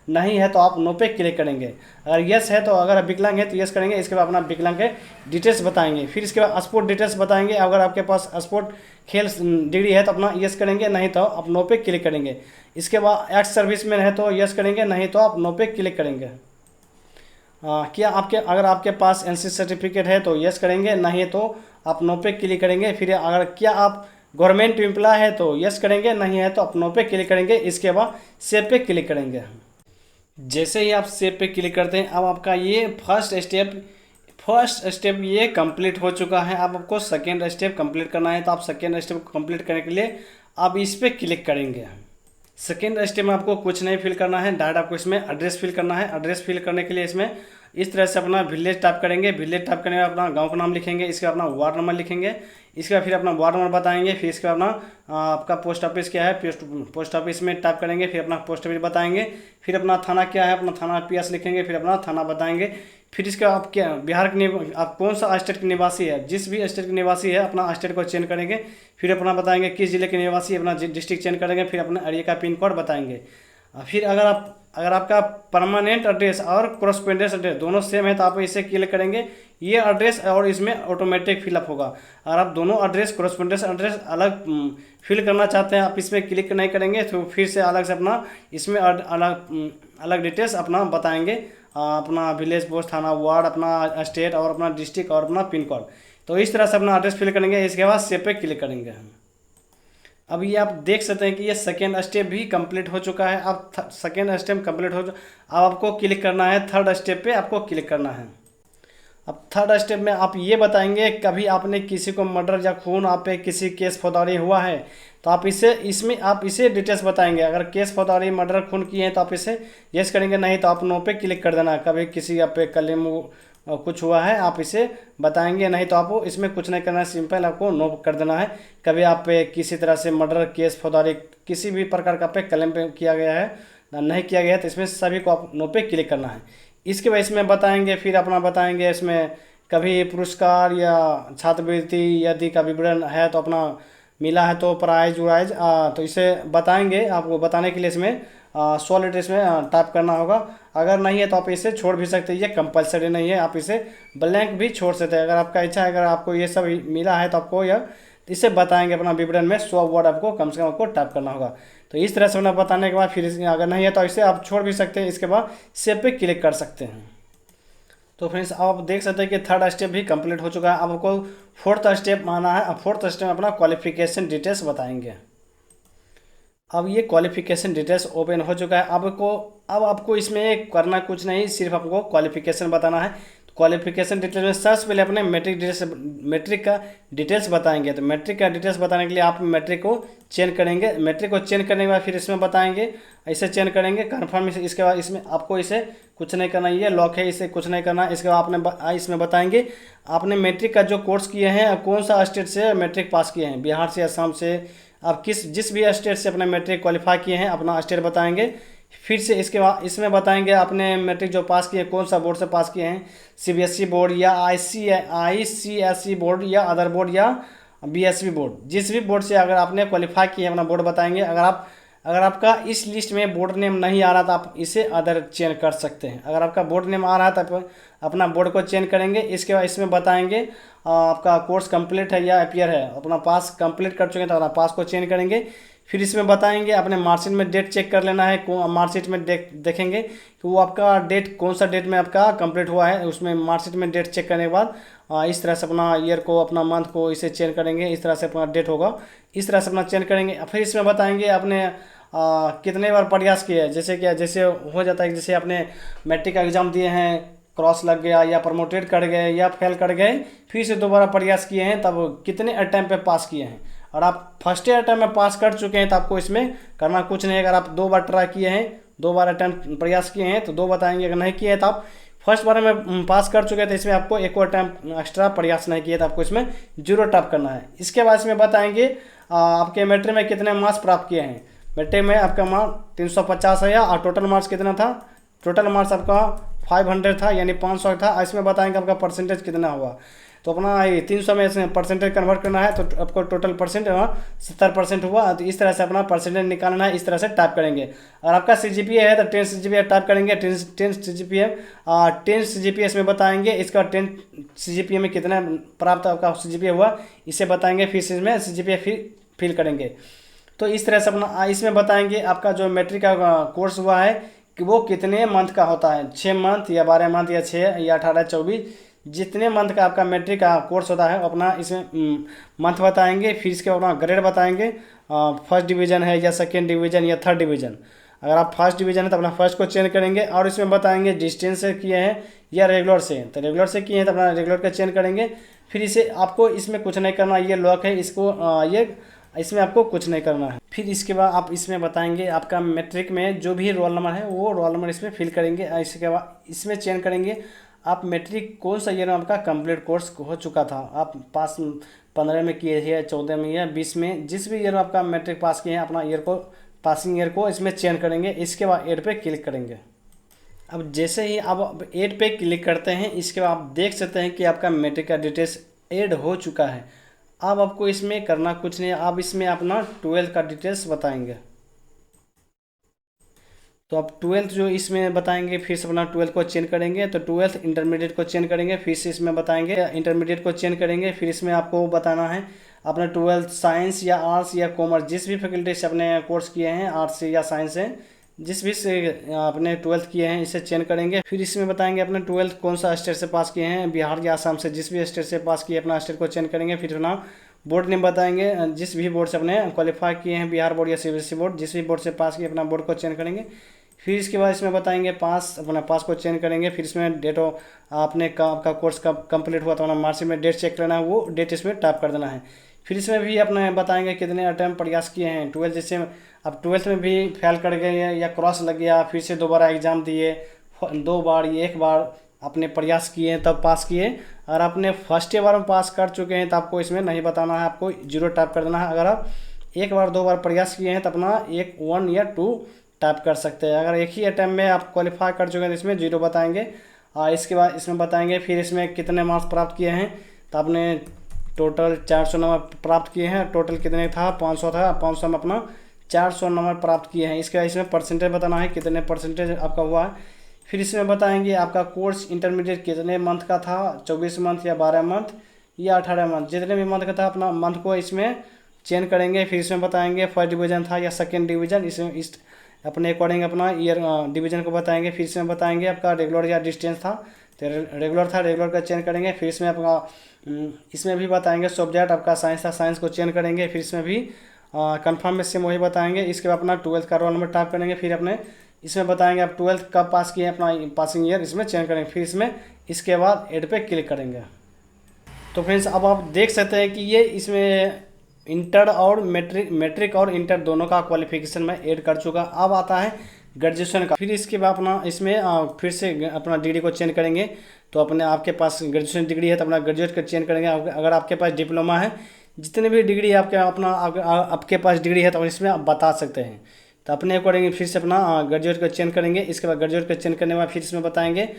नहीं है तो आप नो पे क्लिक करेंगे। अगर यस है तो अगर आप विकलांग है तो यस करेंगे। इसके बाद अपना विकलांग के डिटेल्स बताएंगे। फिर इसके बाद स्पोर्ट डिटेल्स बताएंगे। अगर आपके पास स्पोर्ट खेल डिग्री है तो अपना यस करेंगे, नहीं तो आप नो पे क्लिक करेंगे। इसके बाद एक्स सर्विस में है तो यस करेंगे, नहीं तो आप नो पे क्लिक करेंगे। क्या अगर आपके पास एनसी सर्टिफिकेट है तो यस करेंगे, नहीं तो आप नो पे क्लिक करेंगे। फिर अगर क्या आप गवर्नमेंट एम्प्लॉय है तो यस करेंगे, नहीं है तो आप नो पे क्लिक करेंगे। इसके बाद सेव पे क्लिक करेंगे। जैसे ही आप सेव पे क्लिक करते हैं अब आपका ये फर्स्ट स्टेप ये कंप्लीट हो चुका है। अब आपको सेकेंड स्टेप कंप्लीट करना है तो आप सेकेंड स्टेप कंप्लीट करने के लिए आप इस पर क्लिक करेंगे। सेकेंड स्टेप में आपको कुछ नहीं फिल करना है, डायरेक्ट आपको इसमें एड्रेस फिल करना है। एड्रेस फिल करने के लिए इसमें इस तरह से अपना विलेज टाइप करेंगे। विलेज टाइप करने में अपना गांव का नाम लिखेंगे, इसके बाद अपना वार्ड नंबर लिखेंगे, इसके बाद फिर अपना वार्ड नंबर बताएंगे। फिर इसके बाद अपना आपका पोस्ट ऑफिस क्या है, पोस्ट ऑफिस में टाइप करेंगे। फिर अपना पोस्ट ऑफिस बताएंगे। फिर अपना थाना क्या है, अपना थाना पीएस लिखेंगे, फिर अपना थाना बताएंगे। फिर इसका आप क्या बिहार के आप कौन सा स्टेट के निवासी है, जिस भी स्टेट के निवासी है अपना स्टेट को चेंज करेंगे। फिर अपना बताएंगे किस जिले के निवासी, अपना डिस्ट्रिक्ट चेंज करेंगे। फिर अपना एरिया का पिन कोड बताएंगे। फिर अगर आपका परमानेंट एड्रेस और कॉरेस्पोंडेंस एड्रेस दोनों सेम है तो आप इसे क्लिक करेंगे। ये एड्रेस और इसमें ऑटोमेटिक फिलअप होगा। अगर आप दोनों एड्रेस कॉरेस्पोंडेंस एड्रेस अलग फिल करना चाहते हैं आप इसमें क्लिक नहीं करेंगे तो फिर से अलग से अपना इसमें अलग डिटेल्स अपना बताएंगे, अपना विलेज, पोस्ट, थाना, वार्ड, अपना स्टेट और अपना डिस्ट्रिक्ट और अपना पिन कोड। तो इस तरह से अपना एड्रेस फिल करेंगे। इसके बाद सेव पे क्लिक करेंगे। अब ये आप देख सकते हैं कि ये सेकेंड स्टेप भी कंप्लीट हो चुका है। अब सेकेंड स्टेप कंप्लीट हो अब आपको क्लिक करना है थर्ड स्टेप पे आपको क्लिक करना है। अब थर्ड स्टेप में आप ये बताएंगे कभी आपने किसी को मर्डर या खून आप पे किसी केस फौजदारी हुआ है तो आप इसे डिटेल्स बताएंगे। अगर केस फौजदारी मर्डर खून किए हैं तो आप इसे यस करेंगे, नहीं तो आप नो पे क्लिक कर देना। कभी किसी आप पे कलम कुछ हुआ है आप इसे बताएंगे, नहीं तो आपको इसमें कुछ नहीं करना है, सिंपल आपको नो कर देना है। कभी आप पे किसी तरह से मर्डर केस फौजदारी किसी भी प्रकार का पे कलम पे किया गया है नहीं किया गया है तो इसमें सभी को आप नो पे क्लिक करना है। इसके बाद इसमें बताएंगे फिर अपना बताएंगे इसमें कभी पुरस्कार या छात्रवृत्ति यदि का विवरण है तो अपना मिला है तो प्राइज वाइज तो इसे बताएंगे, आपको बताने के लिए इसमें 100 लेटर इसमें टाइप करना होगा। अगर नहीं है तो आप इसे छोड़ भी सकते हैं, ये कंपलसरी नहीं है, आप इसे ब्लैंक भी छोड़ सकते हैं अगर आपका इच्छा है। अगर आपको ये सब मिला है तो आपको यह इसे बताएंगे अपना विवरण में 100 वर्ड आपको कम से कम आपको टाइप करना होगा। तो इस तरह से अपना बताने के बाद फिर अगर नहीं है तो इसे आप छोड़ भी सकते हैं, इसके बाद सेव पे क्लिक कर सकते हैं। तो फ्रेंड्स आप देख सकते हैं कि थर्ड स्टेप भी कंप्लीट हो चुका है। अब आपको फोर्थ स्टेप आना है। अब फोर्थ स्टेप में अपना क्वालिफिकेशन डिटेल्स बताएंगे। अब ये क्वालिफिकेशन डिटेल्स ओपन हो चुका है। अब आपको इसमें करना कुछ नहीं, सिर्फ आपको क्वालिफिकेशन बताना है। तो क्वालिफिकेशन डिटेल्स में सबसे पहले अपने मैट्रिक का डिटेल्स बताएंगे। तो मैट्रिक का डिटेल्स बताने के लिए आप मैट्रिक को चेंज करेंगे। मैट्रिक को चेंज करने के बाद फिर इसमें बताएंगे, ऐसे चेंज करेंगे कन्फर्म। इसके बाद इसमें आपको इसे कुछ नहीं करना, ये लॉक है, इसे कुछ नहीं करना। इसके बाद आपने इसमें बताएंगे आपने मैट्रिक का जो कोर्स किए हैं, कौन सा स्टेट से मैट्रिक पास किए हैं, बिहार से, असम से, आप जिस भी स्टेट से अपने मैट्रिक क्वालिफाई किए हैं अपना स्टेट बताएंगे। फिर से इसके बाद इसमें बताएंगे आपने मैट्रिक जो पास किए कौन सा बोर्ड से पास किए हैं, सीबीएसई बोर्ड या आईसीएसई बोर्ड या अदर बोर्ड या बीएसबी बोर्ड, जिस भी बोर्ड से अगर आपने क्वालिफाई किए अपना बोर्ड बताएंगे। अगर आपका इस लिस्ट में बोर्ड नेम नहीं आ रहा तो आप इसे अदर चेंज कर सकते हैं। अगर आपका बोर्ड नेम आ रहा है तो आप अपना बोर्ड को चेंज करेंगे। इसके बाद इसमें बताएंगे आपका कोर्स कंप्लीट है या अपियर है, अपना पास कंप्लीट कर चुके हैं तो अपना पास को चेंज करेंगे। फिर इसमें बताएंगे अपने मार्कशीट में डेट चेक कर लेना है। मार्कशीट में देखेंगे कि वो आपका डेट कौन सा डेट में आपका कंप्लीट हुआ है, उसमें मार्कशीट में डेट चेक करने के बाद इस तरह से अपना ईयर को, अपना मंथ को इसे चेंज करेंगे। इस तरह से अपना डेट होगा, इस तरह से अपना चेंज करेंगे। फिर इसमें बताएंगे अपने कितने बार प्रयास किए, जैसे हो जाता है जैसे आपने मैट्रिक का एग्ज़ाम दिए हैं, क्रॉस लग गया या प्रमोटेड कर गए या फेल कर गए, फिर से दोबारा प्रयास किए हैं, तब कितने अटैम्प्ट पे पास किए हैं। और आप फर्स्ट अटैम्प्ट में पास कर चुके हैं तो आपको इसमें करना कुछ नहीं है। अगर आप 2 बार ट्राई किए हैं, 2 बार अटैम्प्ट प्रयास किए हैं तो 2 बताएंगे। अगर नहीं किए हैं तो आप फर्स्ट बार में पास कर चुके हैं तो इसमें आपको एक और अटैम्प्ट एक्स्ट्रा प्रयास नहीं किया तो आपको इसमें 0 टाइप करना है। इसके बाद इसमें बताएंगे आपके मैट्रिक में कितने मार्क्स प्राप्त किए हैं। मैट्रिक में आपका मार्क्स 350 है या टोटल मार्क्स कितना था, टोटल मार्क्स आपका 500 था यानी 500 था। इसमें बताएंगे आपका परसेंटेज कितना हुआ। तो अपना 300 में इसमें परसेंटेज कन्वर्ट करना है तो आपको टोटल परसेंट 70% हुआ। तो इस तरह से अपना परसेंटेज निकालना है, इस तरह से टाइप करेंगे। अगर आपका CGPA है तो 10 CGPA टाइप करेंगे। 10 CGPA इसमें बताएंगे। इसका 10 CGPA में कितना प्राप्त आपका CGPA हुआ इसे बताएंगे। फिर इसमें CGPA फिल करेंगे। तो इस तरह से अपना इसमें बताएंगे आपका जो मैट्रिक का कोर्स हुआ है कि वो कितने मंथ का होता है, 6 मंथ या 12 मंथ या 6 या 18 24, जितने मंथ का आपका मैट्रिक का कोर्स होता है अपना इसमें मंथ बताएंगे। फिर इसके अपना ग्रेड बताएंगे, फर्स्ट डिवीज़न है या सेकेंड डिवीज़न या थर्ड डिवीज़न। अगर आप फर्स्ट डिवीज़न है तो अपना फर्स्ट को चेंज करेंगे। और इसमें बताएंगे डिस्टेंस से किए हैं या रेगुलर से, तो रेगुलर से किए हैं तो अपना रेगुलर का चेंज करेंगे। फिर इसे आपको इसमें कुछ नहीं करना, ये लॉक है, इसमें आपको कुछ नहीं करना है। फिर इसके बाद आप इसमें बताएंगे आपका मैट्रिक में जो भी रोल नंबर है वो रोल नंबर इसमें फिल करेंगे। इसके बाद इसमें चेंज करेंगे आप मैट्रिक कौन सा ईयर में आपका कंप्लीट कोर्स हो चुका था। आप पास 15 में किए हैं, 14 में या 20 में, जिस भी ईयर में आपका मैट्रिक पास किए हैं अपना ईयर को, पासिंग ईयर को इसमें चेंज करेंगे। इसके बाद ऐड पे क्लिक करेंगे। अब जैसे ही आप ऐड पे क्लिक करते हैं इसके बाद आप देख सकते हैं कि आपका मैट्रिक का डिटेल्स ऐड हो चुका है। अब आपको इसमें करना कुछ नहीं है, आप इसमें अपना 12th का डिटेल्स बताएंगे। तो आप 12th जो इसमें बताएंगे, फिर से अपना 12th को चेंज करेंगे। तो 12th इंटरमीडिएट को चेंज करेंगे, फिर से इसमें बताएंगे इंटरमीडिएट को चेंज करेंगे। फिर इसमें आपको बताना है अपना 12th साइंस या आर्ट्स या कॉमर्स, जिस भी फैकल्टी से अपने कोर्स किए हैं, आर्ट्स से या साइंस से, जिस भी से अपने 12th किए हैं इसे चेंज करेंगे। फिर इसमें बताएंगे अपने 12th कौन सा स्टेट से पास किए हैं, बिहार या असम से, जिस भी स्टेट से पास किए अपना स्टेट को चेंज करेंगे। फिर अपना बोर्ड नेम बताएंगे, जिस भी बोर्ड से अपने क्वालिफाई किए हैं, बिहार बोर्ड या सीबीएसई बोर्ड, जिस भी बोर्ड से पास किए अपना बोर्ड को चेंज करेंगे। फिर इसके बाद इसमें बताएंगे पास, अपना पास को चेंज करेंगे। फिर इसमें डेट आपने आपका कोर्स कब कंप्लीट हुआ था अपना मार्कशीट में डेट चेक करना है, वो डेट इसमें टाइप कर देना है। फिर इसमें भी अपने बताएंगे कितने अटैम्प्ट प्रयास किए हैं। 12 जैसे अब 12th में भी फेल कर गए या क्रॉस लग गया, फिर से दोबारा एग्ज़ाम दिए, 2 बार या 1 बार अपने प्रयास किए हैं तब पास किए। अगर आपने फर्स्ट बार में पास कर चुके हैं तो आपको इसमें नहीं बताना है, आपको 0 टाइप कर देना है। अगर आप 1 बार 2 बार प्रयास किए हैं तो अपना 1 या 2 टाइप कर सकते हैं। अगर एक ही अटैम्प्ट में आप क्वालिफाई कर चुके हैं तो इसमें 0 बताएंगे। इसके बाद इसमें बताएंगे फिर इसमें कितने मार्क्स प्राप्त किए हैं। तो आपने टोटल 400 नंबर प्राप्त किए हैं। टोटल कितने था, 500 था, 500 में अपना 400 नंबर प्राप्त किए हैं। इसके बाद इसमें परसेंटेज बताना है, कितने परसेंटेज आपका हुआ है। फिर इसमें बताएंगे आपका कोर्स इंटरमीडिएट कितने मंथ का था, 24 मंथ या 12 मंथ या 18 मंथ, जितने भी मंथ का था अपना मंथ को इसमें चेंज करेंगे। फिर इसमें बताएंगे फर्स्ट डिवीज़न था या सेकेंड डिवीज़न, इसमें इस अपने अकॉर्डिंग अपना ईयर डिवीज़न को बताएंगे। फिर इसमें बताएंगे आपका रेगुलर या डिस्टेंस था, तो रेगुलर था, रेगुलर का चेंज करेंगे। फिर इसमें आपका इसमें भी बताएंगे सब्जेक्ट आपका साइंस था, साइंस को चेंज करेंगे। फिर इसमें भी कंफर्म में सेम वही बताएंगे। इसके बाद अपना 12th का रोल नंबर टाइप करेंगे। फिर अपने इसमें बताएंगे आप 12th कब पास किए, अपना पासिंग ईयर इसमें चेंज करेंगे। फिर इसमें इसके बाद एड पे क्लिक करेंगे। तो फ्रेंड्स अब आप देख सकते हैं कि ये इसमें इंटर और मैट्रिक और इंटर दोनों का क्वालिफिकेशन में ऐड कर चुका। अब आता है ग्रेजुएशन का। फिर इसके बाद अपना इसमें फिर से अपना डिग्री को चेंज करेंगे। तो अपने आपके पास ग्रेजुएशन डिग्री है तो अपना ग्रेजुएट का चेंज करेंगे। अगर आपके पास डिप्लोमा है, जितने भी डिग्री आपके अपना आपके पास डिग्री है तो इसमें आप बता सकते हैं। तो अपने अकॉर्डिंग फिर से अपना ग्रेजुएट का चेंज करेंगे। इसके बाद ग्रेजुएट का चेंज करने के बाद फिर इसमें बताएंगे,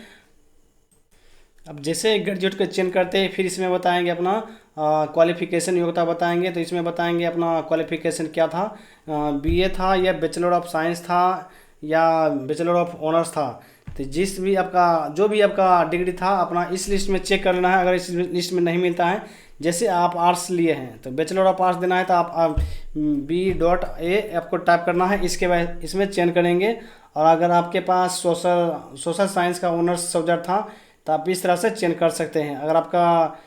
अब जैसे ग्रेजुएट का चेंज करते हैं फिर इसमें बताएंगे अपना क्वालिफिकेशन योग्यता बताएंगे। तो इसमें बताएंगे अपना क्वालिफिकेशन क्या था, बीए था या बैचलर ऑफ साइंस था या बैचलर ऑफ ऑनर्स था। तो जिस भी आपका जो भी आपका डिग्री था अपना इस लिस्ट में चेक कर लेना है। अगर इस लिस्ट में नहीं मिलता है, जैसे आप आर्ट्स लिए हैं तो बैचलर ऑफ आर्ट्स देना है तो आप B.A आपको टाइप करना है। इसके बाद इसमें चेंज करेंगे। और अगर आपके पास सोशल साइंस का ऑनर्स सब्जेक्ट था तो आप इस तरह से चेंज कर सकते हैं। अगर आपका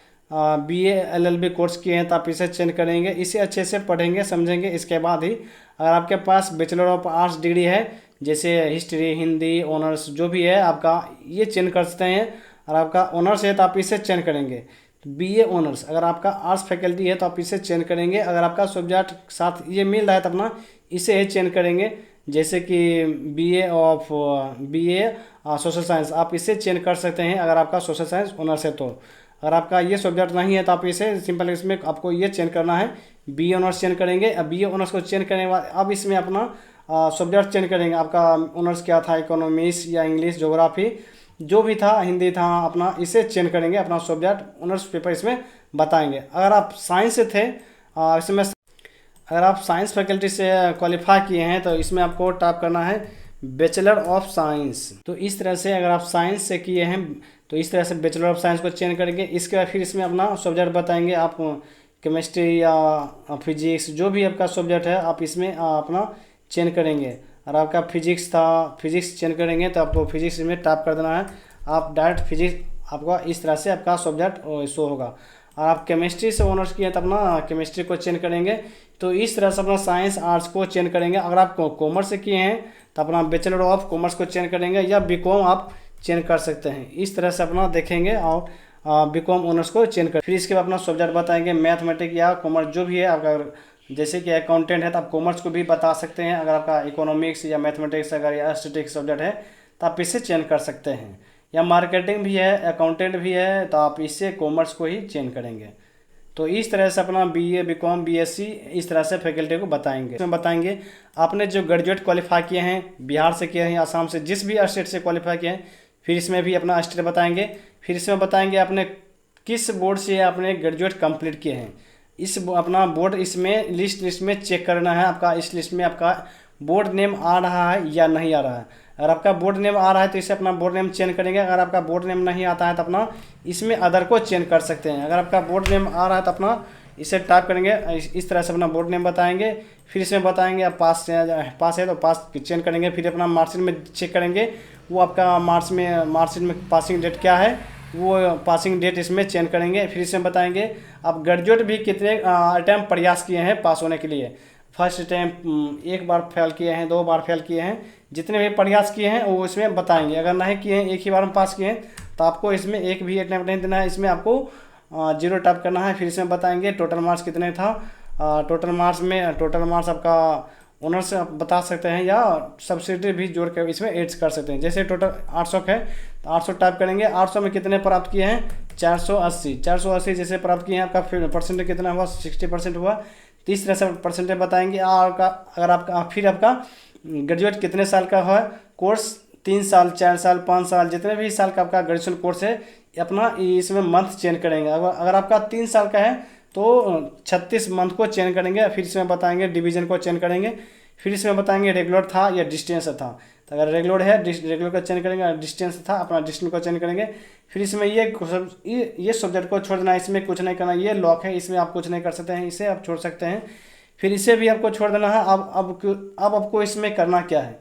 BA LLB कोर्स किए हैं तो आप इसे चेंज करेंगे। इसे अच्छे से पढ़ेंगे समझेंगे। इसके बाद ही अगर आपके पास बैचलर ऑफ आर्ट्स डिग्री है, जैसे हिस्ट्री, हिंदी ऑनर्स जो भी है आपका, ये चेंज कर सकते हैं। और आपका ऑनर्स है तो आप इसे चेंज करेंगे। BA ऑनर्स अगर आपका आर्ट्स फैकल्टी है तो आप इसे चेंज करेंगे। अगर आपका सब्जेक्ट साथ ये मिल रहा है तो अपना इसे चेंज करेंगे। जैसे कि BA सोशल साइंस आप इसे चेंज कर सकते हैं अगर आपका सोशल साइंस ऑनर्स है तो। अगर आपका ये सब्जेक्ट नहीं है तो आप इसे सिंपल इसमें आपको ये चेंज करना है, BA ऑनर्स चेंज करेंगे। अब BA ऑनर्स को चेंज करने के बाद अब इसमें अपना सब्जेक्ट चेंज करेंगे। आपका ऑनर्स क्या था, इकोनॉमिक्स या इंग्लिश, ज्योग्राफी जो भी था, हिंदी था, अपना इसे चेंज करेंगे। अपना सब्जेक्ट ऑनर्स पेपर इसमें बताएंगे। अगर आप साइंस से थे इसमें अगर आप साइंस फैकल्टी से क्वालिफाई किए हैं तो इसमें आपको टाइप करना है बैचलर ऑफ साइंस। तो इस तरह से अगर आप साइंस से किए हैं तो इस तरह से बैचलर ऑफ साइंस को चेंज करेंगे। इसके बाद फिर इसमें अपना सब्जेक्ट बताएंगे। आप केमिस्ट्री या फिजिक्स जो भी आपका सब्जेक्ट है आप इसमें अपना चेंज करेंगे। और आपका फिजिक्स था, फिजिक्स चेंज करेंगे तो आपको फिजिक्स में टाइप कर देना है। आप डायरेक्ट फिजिक्स आपका इस तरह से आपका सब्जेक्ट शो होगा। और आप केमिस्ट्री से ऑनर्स किए तो अपना केमिस्ट्री को चेंज करेंगे। तो इस तरह से अपना साइंस आर्ट्स को चेंज करेंगे। अगर आप कॉमर्स से किए हैं तो अपना बैचलर ऑफ कॉमर्स को चेंज करेंगे या BCom आप चेंज कर सकते हैं। इस तरह से अपना देखेंगे और BCom ऑनर्स को चेंज कर। फिर इसके बाद अपना सब्जेक्ट बताएंगे, मैथमेटिक्स या कॉमर्स जो भी है आपका। जैसे कि अकाउंटेंट है तो आप कॉमर्स को भी बता सकते हैं। अगर आपका इकोनॉमिक्स या मैथमेटिक्स अगर या स्टैटिस्टिक्स सब्जेक्ट है तो आप इसे चेंज कर सकते हैं। या मार्केटिंग भी है, अकाउंटेंट भी है तो आप इससे कॉमर्स को ही चेंज करेंगे। तो इस तरह से अपना BA BCom BSc इस तरह से फैकल्टी को बताएंगे। इसमें बताएंगे आपने जो ग्रेजुएट क्वालिफाई किए हैं, बिहार से किए हैं, आसाम से, जिस भी स्टेट से क्वालिफाई किए हैं, फिर इसमें भी अपना स्टेट बताएंगे। फिर इसमें बताएंगे आपने किस बोर्ड से आपने ग्रेजुएट कंप्लीट किए हैं। इस अपना बोर्ड इसमें लिस्ट में चेक करना है। आपका इस लिस्ट में आपका बोर्ड नेम आ रहा है या नहीं आ रहा है। अगर आपका बोर्ड नेम आ रहा है तो इसे अपना बोर्ड नेम चेंज करेंगे। अगर आपका बोर्ड नेम नहीं आता है तो अपना इसमें अदर को चेंज कर सकते हैं। अगर आपका बोर्ड नेम आ रहा है तो अपना इसे टाइप करेंगे। इस तरह से अपना बोर्ड नेम बताएंगे। फिर इसमें बताएंगे आप पास है तो पास चेंज करेंगे। फिर अपना मार्कशीट में चेक करेंगे वो आपका मार्कशीट में पासिंग डेट क्या है, वो पासिंग डेट इसमें चेंज करेंगे। फिर इसमें बताएंगे आप ग्रेजुएट भी कितने टाइम प्रयास किए हैं पास होने के लिए। फर्स्ट टाइम 1 बार फेल किए हैं, 2 बार फेल किए हैं, जितने भी प्रयास किए हैं वो इसमें बताएंगे। अगर नहीं किए हैं, एक ही बार में पास किए हैं तो आपको इसमें एक भी अटेम्प्ट नहीं देना है। इसमें आपको 0 टाइप करना है। फिर इसमें बताएंगे टोटल मार्क्स कितने था। टोटल मार्क्स आपका ऑनर्स आप बता सकते हैं या सब्सिडी भी जोड़ कर इसमें एड्स कर सकते हैं। जैसे टोटल 800 है तो 800 टाइप करेंगे। 800 में कितने प्राप्त किए हैं, 480 जैसे प्राप्त किए हैं। आपका परसेंटेज कितना हुआ, 60% हुआ। तो इस तरह से परसेंटेज बताएंगे। अगर आपका फिर आपका ग्रेजुएट कितने साल का है कोर्स, 3 साल 4 साल 5 साल जितने भी साल का आपका ग्रेजुएशन कोर्स है अपना इसमें मंथ चेंज करेंगे। अगर आपका 3 साल का है तो 36 मंथ को चेंज करेंगे, फिर इसमें बताएंगे डिवीजन को चेंज करेंगे, फिर इसमें बताएंगे रेगुलर था या डिस्टेंस था। तो अगर रेगुलर है रेगुलर को चेंज करेंगे, डिस्टेंस था अपना डिस्टेंस को चेंज करेंगे। फिर इसमें ये सब्जेक्ट को छोड़ देना है, इसमें कुछ नहीं करना। ये लॉक है, इसमें आप कुछ नहीं कर सकते हैं, इसे आप छोड़ सकते हैं। फिर इसे भी आपको छोड़ देना है। अब आपको इसमें करना क्या है,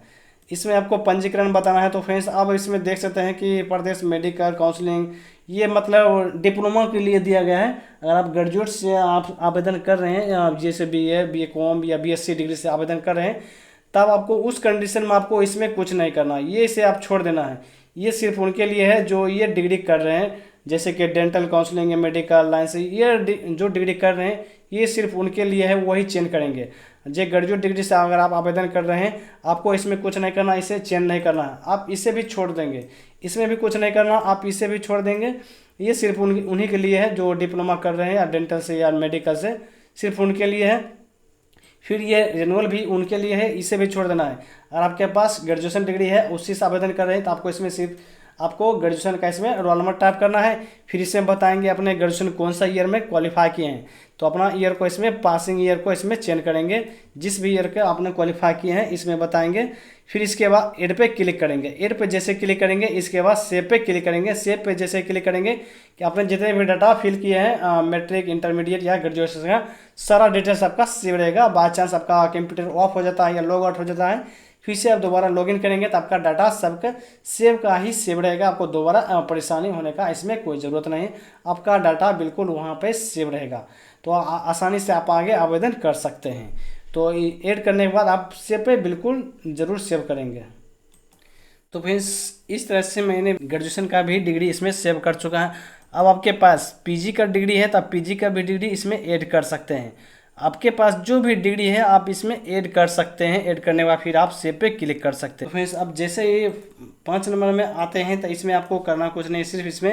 इसमें आपको पंजीकरण बताना है। तो फ्रेंड्स अब इसमें देख सकते हैं कि प्रदेश मेडिकल काउंसलिंग, ये मतलब डिप्लोमा के लिए दिया गया है। अगर आप ग्रेजुएट से आप आवेदन कर रहे हैं, जैसे बी कॉम या BSc डिग्री से आवेदन कर रहे हैं, तब आपको उस कंडीशन में आपको इसमें कुछ नहीं करना, ये इसे आप छोड़ देना है। ये सिर्फ उनके लिए है जो ये डिग्री कर रहे हैं, जैसे कि डेंटल काउंसलिंग या मेडिकल लाइन से ये जो डिग्री कर रहे हैं, ये सिर्फ उनके लिए है, वही चेंज करेंगे। जो ग्रेजुएट डिग्री से अगर आप आवेदन कर रहे हैं, आपको इसमें कुछ नहीं करना, इसे चेंज नहीं करना है, आप इसे भी छोड़ देंगे। इसमें भी कुछ नहीं करना, आप इसे भी छोड़ देंगे। ये सिर्फ उन्हीं के लिए है जो डिप्लोमा कर रहे हैं या डेंटल से या मेडिकल से, सिर्फ उनके लिए है। फिर ये रिन्यूअल भी उनके लिए है, इसे भी छोड़ देना है। अगर आपके पास ग्रेजुएशन डिग्री है, उसी से आवेदन कर रहे हैं, तो आपको इसमें सिर्फ आपको ग्रेजुएशन का इसमें रोल नंबर टाइप करना है। फिर इसमें बताएंगे अपने ग्रेजुएशन कौन सा ईयर में क्वालिफाई किए हैं, तो अपना ईयर को इसमें पासिंग ईयर को इसमें चेंज करेंगे, जिस भी ईयर के आपने क्वालिफाई किए हैं इसमें बताएंगे। फिर इसके बाद ऐड पे क्लिक करेंगे। ऐड पे जैसे क्लिक करेंगे, इसके बाद सेव पे क्लिक करेंगे। सेव पे जैसे क्लिक करेंगे कि आपने जितने भी डाटा फिल किए हैं मैट्रिक, इंटरमीडिएट या ग्रेजुएशन का, सारा डिटेल्स आपका सेव रहेगा। बाई चांस आपका कंप्यूटर ऑफ हो जाता है या लॉग आउट हो जाता है, फिर से आप दोबारा लॉगिन करेंगे तो आपका डाटा सबका सेव का ही सेव रहेगा। आपको दोबारा परेशानी होने का इसमें कोई ज़रूरत नहीं है, आपका डाटा बिल्कुल वहाँ पे सेव रहेगा। तो आसानी से आप आगे आवेदन कर सकते हैं। तो ऐड करने के बाद आप सेव पे बिल्कुल ज़रूर सेव करेंगे। तो फिर इस तरह से मैंने ग्रेजुएशन का भी डिग्री इसमें सेव कर चुका है। अब आपके पास पीजी का डिग्री है तो आप पीजी का भी डिग्री इसमें ऐड कर सकते हैं। आपके पास जो भी डिग्री है आप इसमें ऐड कर सकते हैं। ऐड करने के बाद फिर आप सेव पे क्लिक कर सकते हैं। तो फ्रेंड्स अब जैसे ये 5 नंबर में आते हैं तो इसमें आपको करना कुछ नहीं, सिर्फ इसमें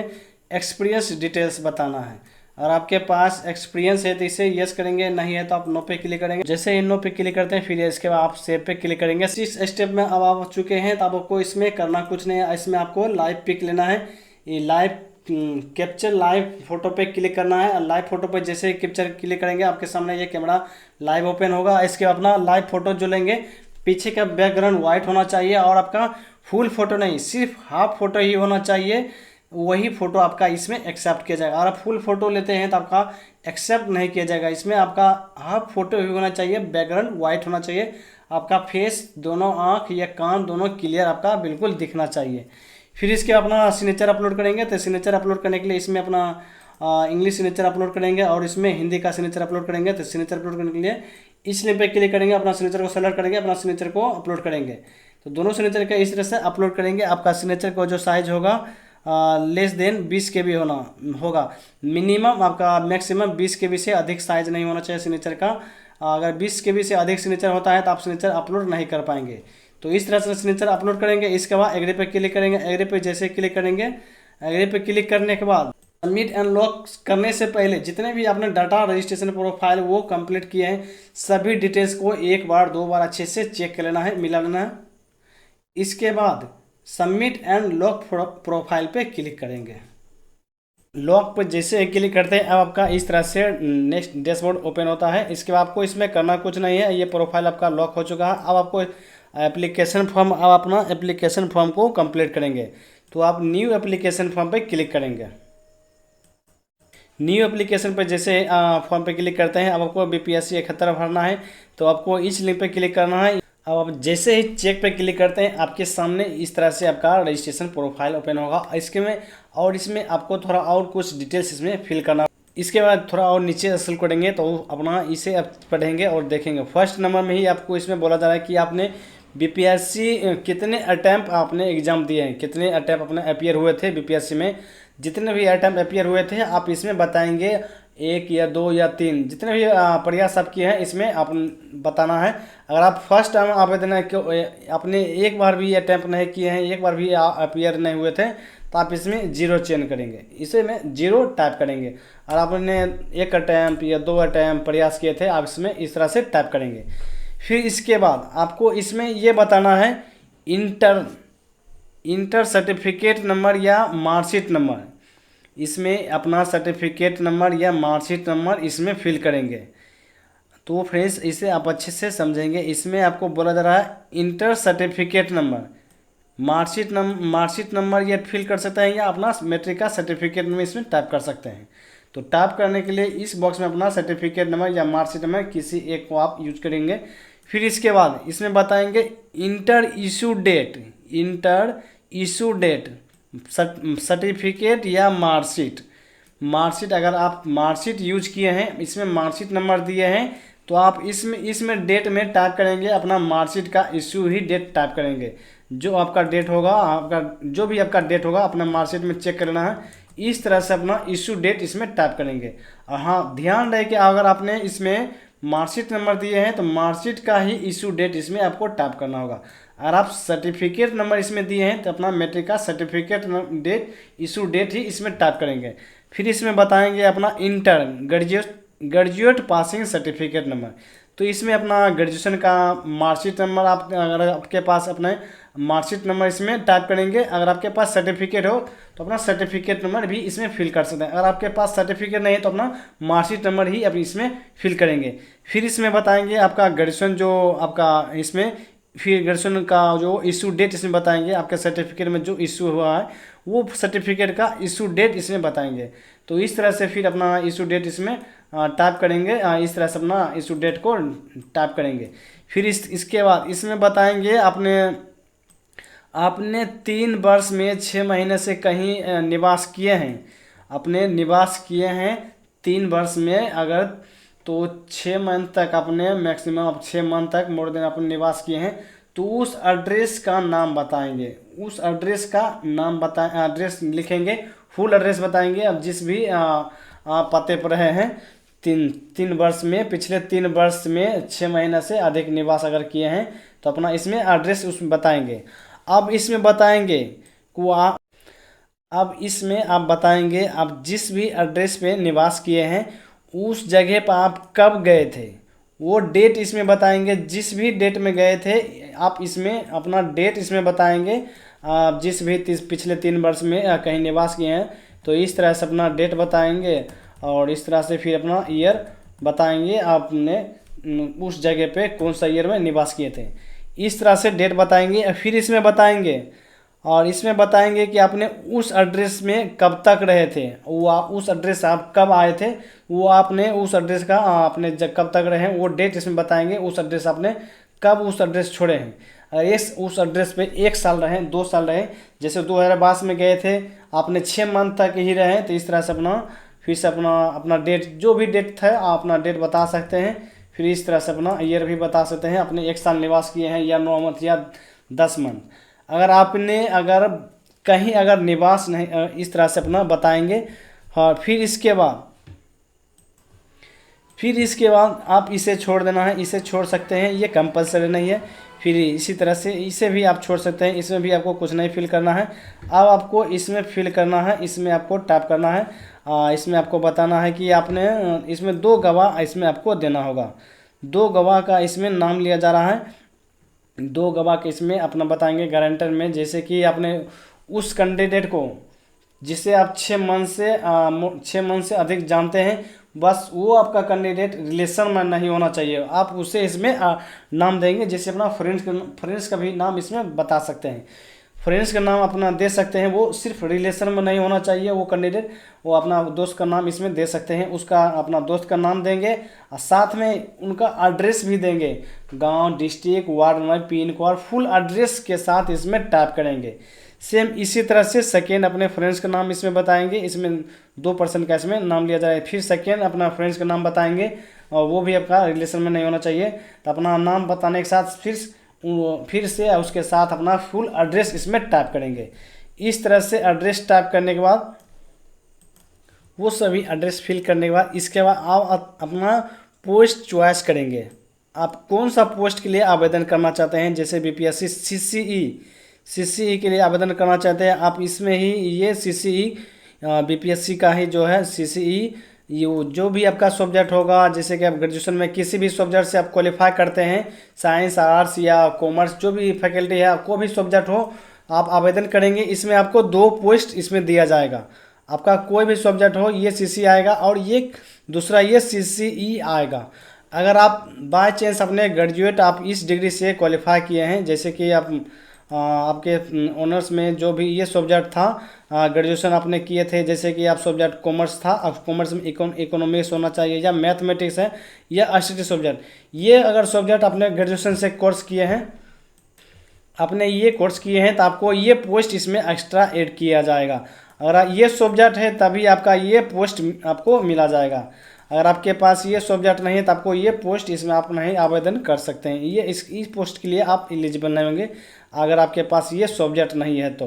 एक्सपीरियंस डिटेल्स बताना है। और आपके पास एक्सपीरियंस है तो इसे यस करेंगे, नहीं है तो आप नो पे क्लिक करेंगे। जैसे ही नो पे क्लिक करते हैं फिर इसके बाद आप सेव पे क्लिक करेंगे। इस स्टेप में अब आप चुके हैं तो अब आपको इसमें करना कुछ नहीं है। इसमें आपको लाइव पिक लेना है। ये लाइव कैप्चर लाइव फोटो पे क्लिक करना है। लाइव फोटो पे जैसे कैप्चर क्लिक करेंगे आपके सामने ये कैमरा लाइव ओपन होगा। इसके अपना लाइव फोटो जो लेंगे, पीछे का बैकग्राउंड वाइट होना चाहिए और आपका फुल फोटो नहीं, सिर्फ हाफ फोटो ही होना चाहिए, वही फोटो आपका इसमें एक्सेप्ट किया जाएगा। और आप फुल फोटो लेते हैं तो आपका एक्सेप्ट नहीं किया जाएगा। इसमें आपका हाफ फोटो ही होना चाहिए, बैकग्राउंड वाइट होना चाहिए, आपका फेस, दोनों आँख या कान दोनों क्लियर आपका बिल्कुल दिखना चाहिए। फिर इसके अपना सिग्नेचर अपलोड करेंगे। तो सिग्नेचर अपलोड करने के लिए इसमें अपना इंग्लिश सिग्नेचर अपलोड करेंगे और इसमें हिंदी का सिग्नेचर अपलोड करेंगे। तो सिग्नेचर अपलोड करने के लिए इस लिंक पे क्लिक करेंगे, अपना सिग्नेचर को सेलेक्ट करेंगे, अपना सिग्नेचर को अपलोड करेंगे। तो दोनों सिग्नेचर का इस तरह से अपलोड करेंगे। आपका सिग्नेचर को जो साइज होगा लेस देन 20 KB होगा। मिनिमम आपका मैक्सिमम 20 KB से अधिक साइज नहीं होना चाहिए सिग्नेचर का। अगर 20 KB से अधिक सिग्नेचर होता है तो आप सिग्नेचर अपलोड नहीं कर पाएंगे। तो इस तरह से सिग्नेचर अपलोड करेंगे। इसके बाद एग्री पे क्लिक करेंगे। एग्री पे जैसे क्लिक करेंगे, एग्री पे क्लिक करने के बाद सबमिट एंड लॉक करने से पहले जितने भी आपने डाटा रजिस्ट्रेशन प्रोफाइल वो कंप्लीट किए हैं, सभी डिटेल्स को एक बार 2 बार अच्छे से चेक कर लेना है, मिला लेना है। इसके बाद सबमिट एंड लॉक प्रोफाइल पे क्लिक करेंगे। लॉक पर जैसे क्लिक करते हैं अब आपका इस तरह से नेक्स्ट डैशबोर्ड ओपन होता है। इसके बाद आपको इसमें करना कुछ नहीं है, ये प्रोफाइल आपका लॉक हो चुका है। अब आपको एप्लीकेशन फॉर्म, अब अपना एप्लीकेशन फॉर्म को कंप्लीट करेंगे। तो आप न्यू एप्लीकेशन फॉर्म पे क्लिक करेंगे। न्यू एप्लीकेशन पे जैसे फॉर्म पे क्लिक करते हैं, अब आपको BPSC 71 भरना है। तो आपको इस लिंक पे क्लिक करना है। अब आप जैसे ही चेक पे क्लिक करते हैं आपके सामने इस तरह से आपका रजिस्ट्रेशन प्रोफाइल ओपन होगा। इसमें आपको थोड़ा और कुछ डिटेल्स इसमें फिल करना। इसके बाद थोड़ा और नीचे स्क्रॉल करेंगे तो अपना इसे आप पढ़ेंगे और देखेंगे। फर्स्ट नंबर में ही आपको इसमें बोला जा रहा है कि आपने BPSC कितने अटैम्प्ट आपने एग्जाम दिए हैं, कितने अटैम्प्ट अपने अपियर हुए थे BPSC में। जितने भी अटैम्प्ट अपियर हुए थे आप इसमें बताएंगे, 1 या 2 या 3, जितने भी प्रयास आप किए हैं इसमें आप बताना है। अगर आप फर्स्ट टाइम आवेदन आपने एक बार भी अटैम्प्ट नहीं किए हैं, एक बार भी अपियर नहीं हुए थे, तो आप इसमें 0 चेंज करेंगे, इसे में 0 टाइप करेंगे। और आपने 1 अटैम्प्ट या 2 अटैम्प्ट प्रयास किए थे, आप इसमें इस तरह से टाइप करेंगे। फिर इसके बाद आपको इसमें ये बताना है इंटर सर्टिफिकेट नंबर या मार्कशीट नंबर। इसमें अपना सर्टिफिकेट नंबर या मार्कशीट नंबर इसमें फिल करेंगे। तो फ्रेंड्स इसे आप अच्छे से समझेंगे। इसमें आपको बोला जा रहा है inter certificate number, marksheet number ये फिल कर सकते हैं या अपना मैट्रिक का सर्टिफिकेट नंबर इसमें टाइप कर सकते हैं। तो टाइप करने के लिए इस बॉक्स में अपना सर्टिफिकेट नंबर या मार्कशीट नंबर किसी एक को आप यूज करेंगे। फिर इसके बाद इसमें बताएंगे इंटर इशू डेट सर्टिफिकेट या मार्कशीट अगर आप मार्कशीट यूज किए हैं, इसमें मार्कशीट नंबर दिए हैं, तो आप इसमें डेट में टाइप करेंगे अपना मार्कशीट का इशू ही डेट टाइप करेंगे। जो आपका डेट होगा, जो भी आपका डेट होगा अपना मार्कशीट में चेक करना है। इस तरह से अपना इशू डेट इसमें टाइप करेंगे। और हाँ, ध्यान रहे कि अगर आपने इसमें मार्कशीट नंबर दिए हैं तो मार्कशीट का ही इशू डेट इसमें आपको टाइप करना होगा। अगर आप सर्टिफिकेट नंबर इसमें दिए हैं तो अपना मैट्रिक का सर्टिफिकेट डेट इशू डेट ही इसमें टाइप करेंगे। फिर इसमें बताएंगे अपना inter graduate passing certificate number. तो इसमें अपना ग्रेजुएशन का मार्कशीट नंबर, आप अगर आपके पास अपने मार्कशीट नंबर इसमें टाइप करेंगे। अगर आपके पास सर्टिफिकेट हो तो अपना सर्टिफिकेट नंबर भी इसमें फिल कर सकते हैं। अगर आपके पास सर्टिफिकेट नहीं है तो अपना मार्कशीट नंबर ही अभी इसमें फिल करेंगे। फिर इसमें बताएंगे आपका ग्रेजुएशन जो आपका इसमें, फिर ग्रेजुएशन का जो इशू डेट इसमें बताएंगे। आपके सर्टिफिकेट में जो इशू हुआ है वो सर्टिफिकेट का इशू डेट इसमें बताएंगे। तो इस तरह से फिर अपना इशू डेट इसमें टाइप करेंगे। इस तरह से अपना इशू डेट को टाइप करेंगे। फिर इसके बाद इसमें बताएंगे आपने 3 वर्ष में 6 महीने से कहीं निवास किए हैं, अपने निवास किए हैं 3 वर्ष में, अगर तो 6 मंथ तक अपने मैक्सिमम 6 मंथ तक मोर देन अपने निवास किए हैं, तो उस एड्रेस का नाम बताएंगे। उस एड्रेस का नाम एड्रेस लिखेंगे, फुल एड्रेस बताएंगे। अब जिस भी पते पर रहे हैं, 3 वर्ष में, पिछले 3 वर्ष में 6 महीने से अधिक निवास अगर किए हैं तो अपना इसमें एड्रेस उसमें बताएंगे। अब इसमें बताएंगे अब इसमें आप बताएंगे आप जिस भी एड्रेस पे निवास किए हैं उस जगह पर आप कब गए थे, वो डेट इसमें बताएंगे। जिस भी डेट में गए थे आप इसमें अपना डेट इसमें बताएंगे। आप जिस भी पिछले 3 वर्ष में कहीं निवास किए हैं तो इस तरह से अपना डेट बताएंगे। और इस तरह से फिर अपना ईयर बताएंगे, आपने उस जगह पे कौन सा ईयर में निवास किए थे। इस तरह से डेट बताएंगे। फिर इसमें बताएंगे और इसमें बताएंगे कि आपने उस एड्रेस में कब तक रहे थे, वो उस एड्रेस आप कब आए थे, वो आपने उस एड्रेस का आपने जब कब तक रहे वो डेट इसमें बताएंगे। उस एड्रेस आपने कब उस एड्रेस छोड़े हैं, उस एड्रेस पे 1 साल रहे, 2 साल रहे, जैसे 2022 में गए थे आपने 6 मंथ तक ही रहे। तो इस तरह से अपना फिर से अपना डेट, जो भी डेट था आप अपना डेट बता सकते हैं। फिर इस तरह से अपना ईयर भी बता सकते हैं, अपने 1 साल निवास किए हैं या 9 मंथ या 10 मंथ। अगर कहीं निवास नहीं, इस तरह से अपना बताएंगे। हाँ, फिर इसके बाद आप इसे छोड़ देना है, इसे छोड़ सकते हैं, ये कंपलसरी नहीं है। फिर इसी तरह से इसे भी आप छोड़ सकते हैं, इसमें भी आपको कुछ नहीं फिल करना है। अब आपको इसमें फिल करना है, इसमें आपको टाइप करना है। इसमें आपको बताना है कि आपने इसमें 2 गवाह इसमें आपको देना होगा। 2 गवाह का इसमें नाम लिया जा रहा है। 2 गवाह के इसमें अपना बताएंगे गारंटर में, जैसे कि आपने उस कैंडिडेट को जिसे आप 6 मंथ से अधिक जानते हैं, बस वो आपका कैंडिडेट रिलेशन में नहीं होना चाहिए। आप उसे इसमें नाम देंगे, जैसे अपना फ्रेंड्स का भी नाम इसमें बता सकते हैं। फ्रेंड्स का नाम अपना दे सकते हैं, वो सिर्फ रिलेशन में नहीं होना चाहिए वो कैंडिडेट। वो अपना दोस्त का नाम इसमें दे सकते हैं, उसका अपना दोस्त का नाम देंगे और साथ में उनका एड्रेस भी देंगे, गांव, district, ward number, pin code, full address के साथ इसमें टाइप करेंगे। सेम इसी तरह से सेकेंड अपने फ्रेंड्स का नाम इसमें बताएंगे। इसमें 2% का इसमें नाम लिया जाए। फिर सेकेंड अपना फ्रेंड्स का नाम बताएंगे और वो भी आपका रिलेशन में नहीं होना चाहिए। तो अपना नाम बताने के साथ फिर से उसके साथ अपना फुल एड्रेस इसमें टाइप करेंगे। इस तरह से एड्रेस टाइप करने के बाद, वो सभी एड्रेस फिल करने के बाद, इसके बाद आप अपना पोस्ट चॉइस करेंगे। आप कौन सा पोस्ट के लिए आवेदन करना चाहते हैं, जैसे बीपीएससी सीसीई के लिए आवेदन करना चाहते हैं आप, इसमें ही ये सीसीई बीपीएससी का ही जो है सीसीई, ये जो भी आपका सब्जेक्ट होगा, जैसे कि आप ग्रेजुएशन में किसी भी सब्जेक्ट से आप क्वालिफाई करते हैं, साइंस, आर्ट्स या कॉमर्स, जो भी फैकल्टी है, आपको भी सब्जेक्ट हो, आप आवेदन करेंगे। इसमें आपको 2 पोस्ट इसमें दिया जाएगा। आपका कोई भी सब्जेक्ट हो ये CC आएगा और ये दूसरा ये CCE आएगा। अगर आप बाय चांस अपने ग्रेजुएट आप इस डिग्री से क्वालिफाई किए हैं, जैसे कि आप आपके ऑनर्स में जो भी ये सब्जेक्ट था, ग्रेजुएशन आपने किए थे, जैसे कि आप सब्जेक्ट कॉमर्स था, अब कॉमर्स में इकोनॉमिक्स होना चाहिए या मैथमेटिक्स है या STT सब्जेक्ट, ये अगर सब्जेक्ट आपने ग्रेजुएशन से कोर्स किए हैं, आपने ये कोर्स किए हैं, तो आपको ये पोस्ट इसमें एक्स्ट्रा ऐड किया जाएगा। अगर ये सब्जेक्ट है तभी आपका ये पोस्ट आपको मिला जाएगा। अगर आपके पास ये सब्जेक्ट नहीं है तो आपको ये पोस्ट इसमें आप नहीं आवेदन कर सकते हैं। ये इस पोस्ट के लिए आप एलिजिबल नहीं होंगे अगर आपके पास ये सब्जेक्ट नहीं है। तो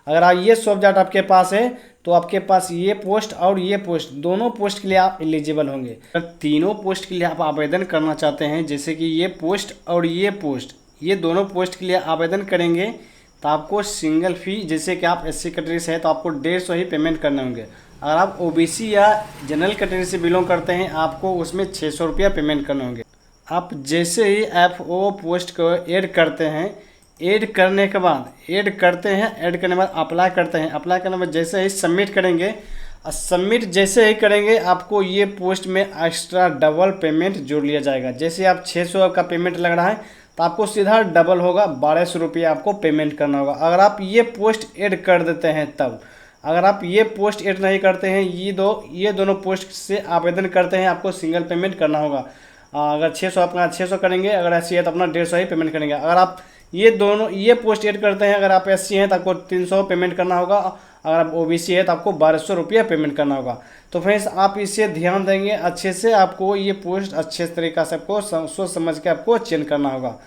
अगर ये सब्जेक्ट आपके पास है तो आपके पास ये पोस्ट और ये पोस्ट दोनों पोस्ट के लिए आप एलिजिबल होंगे। अगर तीनों पोस्ट के लिए आप आवेदन करना चाहते हैं, जैसे कि ये पोस्ट और ये पोस्ट, ये दोनों पोस्ट के लिए आवेदन करेंगे तो आपको सिंगल फ़ी, जैसे कि आप SC कैटेगरी से है तो आपको 150 ही पेमेंट करने होंगे। अगर आप OBC या जनरल कैटेगरी से बिलोंग करते हैं आपको उसमें 600 रुपया पेमेंट करने होंगे। आप जैसे ही FO पोस्ट को ऐड करते हैं, ऐड करने के बाद अप्लाई करते हैं, अप्लाई करने के बाद जैसे ही सबमिट करेंगे, सबमिट जैसे ही करेंगे आपको ये पोस्ट में एक्स्ट्रा डबल पेमेंट जोड़ लिया जाएगा। जैसे आप 600 का पेमेंट लग रहा है तो आपको सीधा डबल होगा, 1200 रुपये आपको पेमेंट करना होगा। अगर आप ये पोस्ट ऐड कर देते हैं तब, अगर आप ये पोस्ट ऐड नहीं करते हैं, ये दोनों पोस्ट से आवेदन करते हैं, आपको सिंगल पेमेंट करना होगा। अगर 600 अपना 600 करेंगे, अगर SC है तो अपना 150 ही पेमेंट करेंगे। अगर आप ये पोस्ट ऐड करते हैं, अगर आप SC हैं तो आपको 300 पेमेंट करना होगा, अगर आप OBC है तो आपको 1200 रुपया पेमेंट करना होगा। तो फ्रेंड्स आप इसे ध्यान देंगे अच्छे से, आपको ये पोस्ट अच्छे तरीक़ा से आपको सोच समझ के आपको चेंज करना होगा।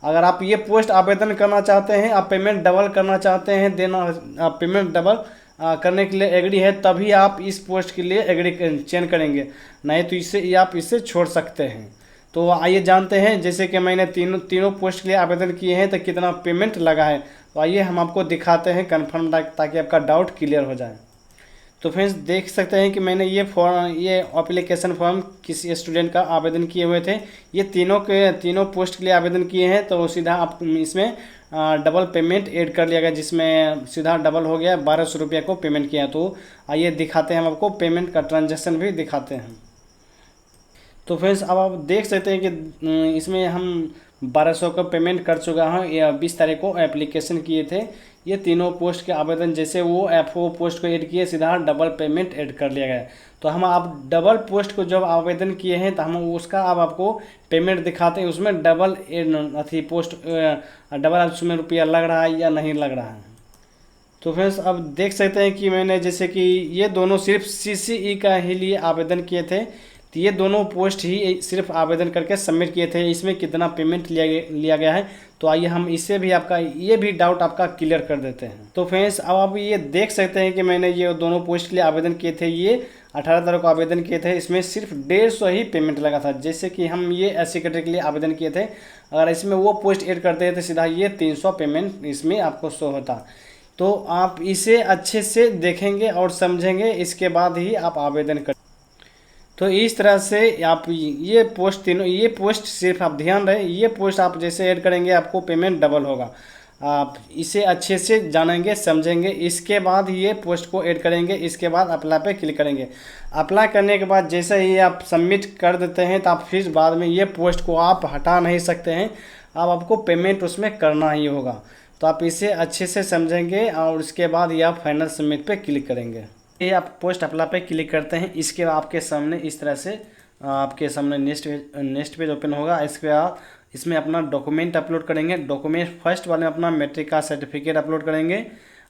अगर आप ये पोस्ट आवेदन करना चाहते हैं, आप पेमेंट डबल करना चाहते हैं, आप पेमेंट डबल करने के लिए एग्री है, तभी आप इस पोस्ट के लिए एग्री चेंज करेंगे, नहीं तो आप इसे छोड़ सकते हैं। तो आइए जानते हैं, जैसे कि मैंने तीनों पोस्ट के लिए आवेदन किए हैं तो कितना पेमेंट लगा है। तो आइए हम आपको दिखाते हैं कन्फर्म, ताकि आपका डाउट क्लियर हो जाए। तो फ्रेंड्स देख सकते हैं कि मैंने ये एप्लीकेशन फॉर्म किसी स्टूडेंट का आवेदन किए हुए थे। ये तीनों पोस्ट के लिए आवेदन किए हैं, तो सीधा आप इसमें डबल पेमेंट ऐड कर लिया गया, जिसमें सीधा डबल हो गया, 1200 रुपये को पेमेंट किया। तो आइए दिखाते हैं, हम आपको पेमेंट का ट्रांजेक्शन भी दिखाते हैं। तो फ्रेंड्स अब आप देख सकते हैं कि इसमें हम 1200 का पेमेंट कर चुका हूँ। 20 तारीख को एप्लीकेशन किए थे। ये तीनों पोस्ट के आवेदन जैसे वो FO पोस्ट को ऐड किए, सीधा डबल पेमेंट ऐड कर लिया गया। तो हम आप डबल पोस्ट को जब आवेदन किए हैं तो हम उसका अब आपको पेमेंट दिखाते हैं, उसमें डबल पोस्ट डबल उसमें रुपया लग रहा है या नहीं लग रहा है। तो फ्रेंड्स अब देख सकते हैं कि मैंने जैसे कि ये दोनों सिर्फ CCE का ही लिए आवेदन किए थे, तो ये दोनों पोस्ट ही सिर्फ आवेदन करके सबमिट किए थे। इसमें कितना पेमेंट लिया गया है, तो आइए हम इससे भी आपका ये भी डाउट आपका क्लियर कर देते हैं। तो फ्रेंड्स अब आप ये देख सकते हैं कि मैंने ये दोनों पोस्ट के लिए आवेदन किए थे, ये 18 तारीख को आवेदन किए थे। इसमें सिर्फ 150 ही पेमेंट लगा था। जैसे कि हम ये SC कैटेगरी के लिए आवेदन किए थे, अगर इसमें वो पोस्ट ऐड करते हैं तो सीधा ये 300 पेमेंट इसमें आपको शो होता। तो आप इसे अच्छे से देखेंगे और समझेंगे, इसके बाद ही आप आवेदन करें। तो इस तरह से आप ये पोस्ट सिर्फ आप ध्यान रहे, ये पोस्ट आप जैसे ऐड करेंगे आपको पेमेंट डबल होगा। आप इसे अच्छे से जानेंगे समझेंगे, इसके बाद ये पोस्ट को ऐड करेंगे, इसके बाद अप्लाई पे क्लिक करेंगे। अप्लाई करने के बाद जैसे ही आप सबमिट कर देते हैं तो आप फिर बाद में ये पोस्ट को आप हटा नहीं सकते हैं, अब आपको पेमेंट उसमें करना ही होगा। तो आप इसे अच्छे से समझेंगे और उसके बाद ये आप फाइनल सबमिट पे क्लिक करेंगे। ये आप पोस्ट अप्लाई पे क्लिक करते हैं, इसके आपके सामने इस तरह से आपके सामने नेक्स्ट पेज ओपन होगा। इसके बाद इसमें अपना डॉक्यूमेंट अपलोड करेंगे। डॉक्यूमेंट फर्स्ट वाले में अपना मैट्रिक का सर्टिफिकेट अपलोड करेंगे।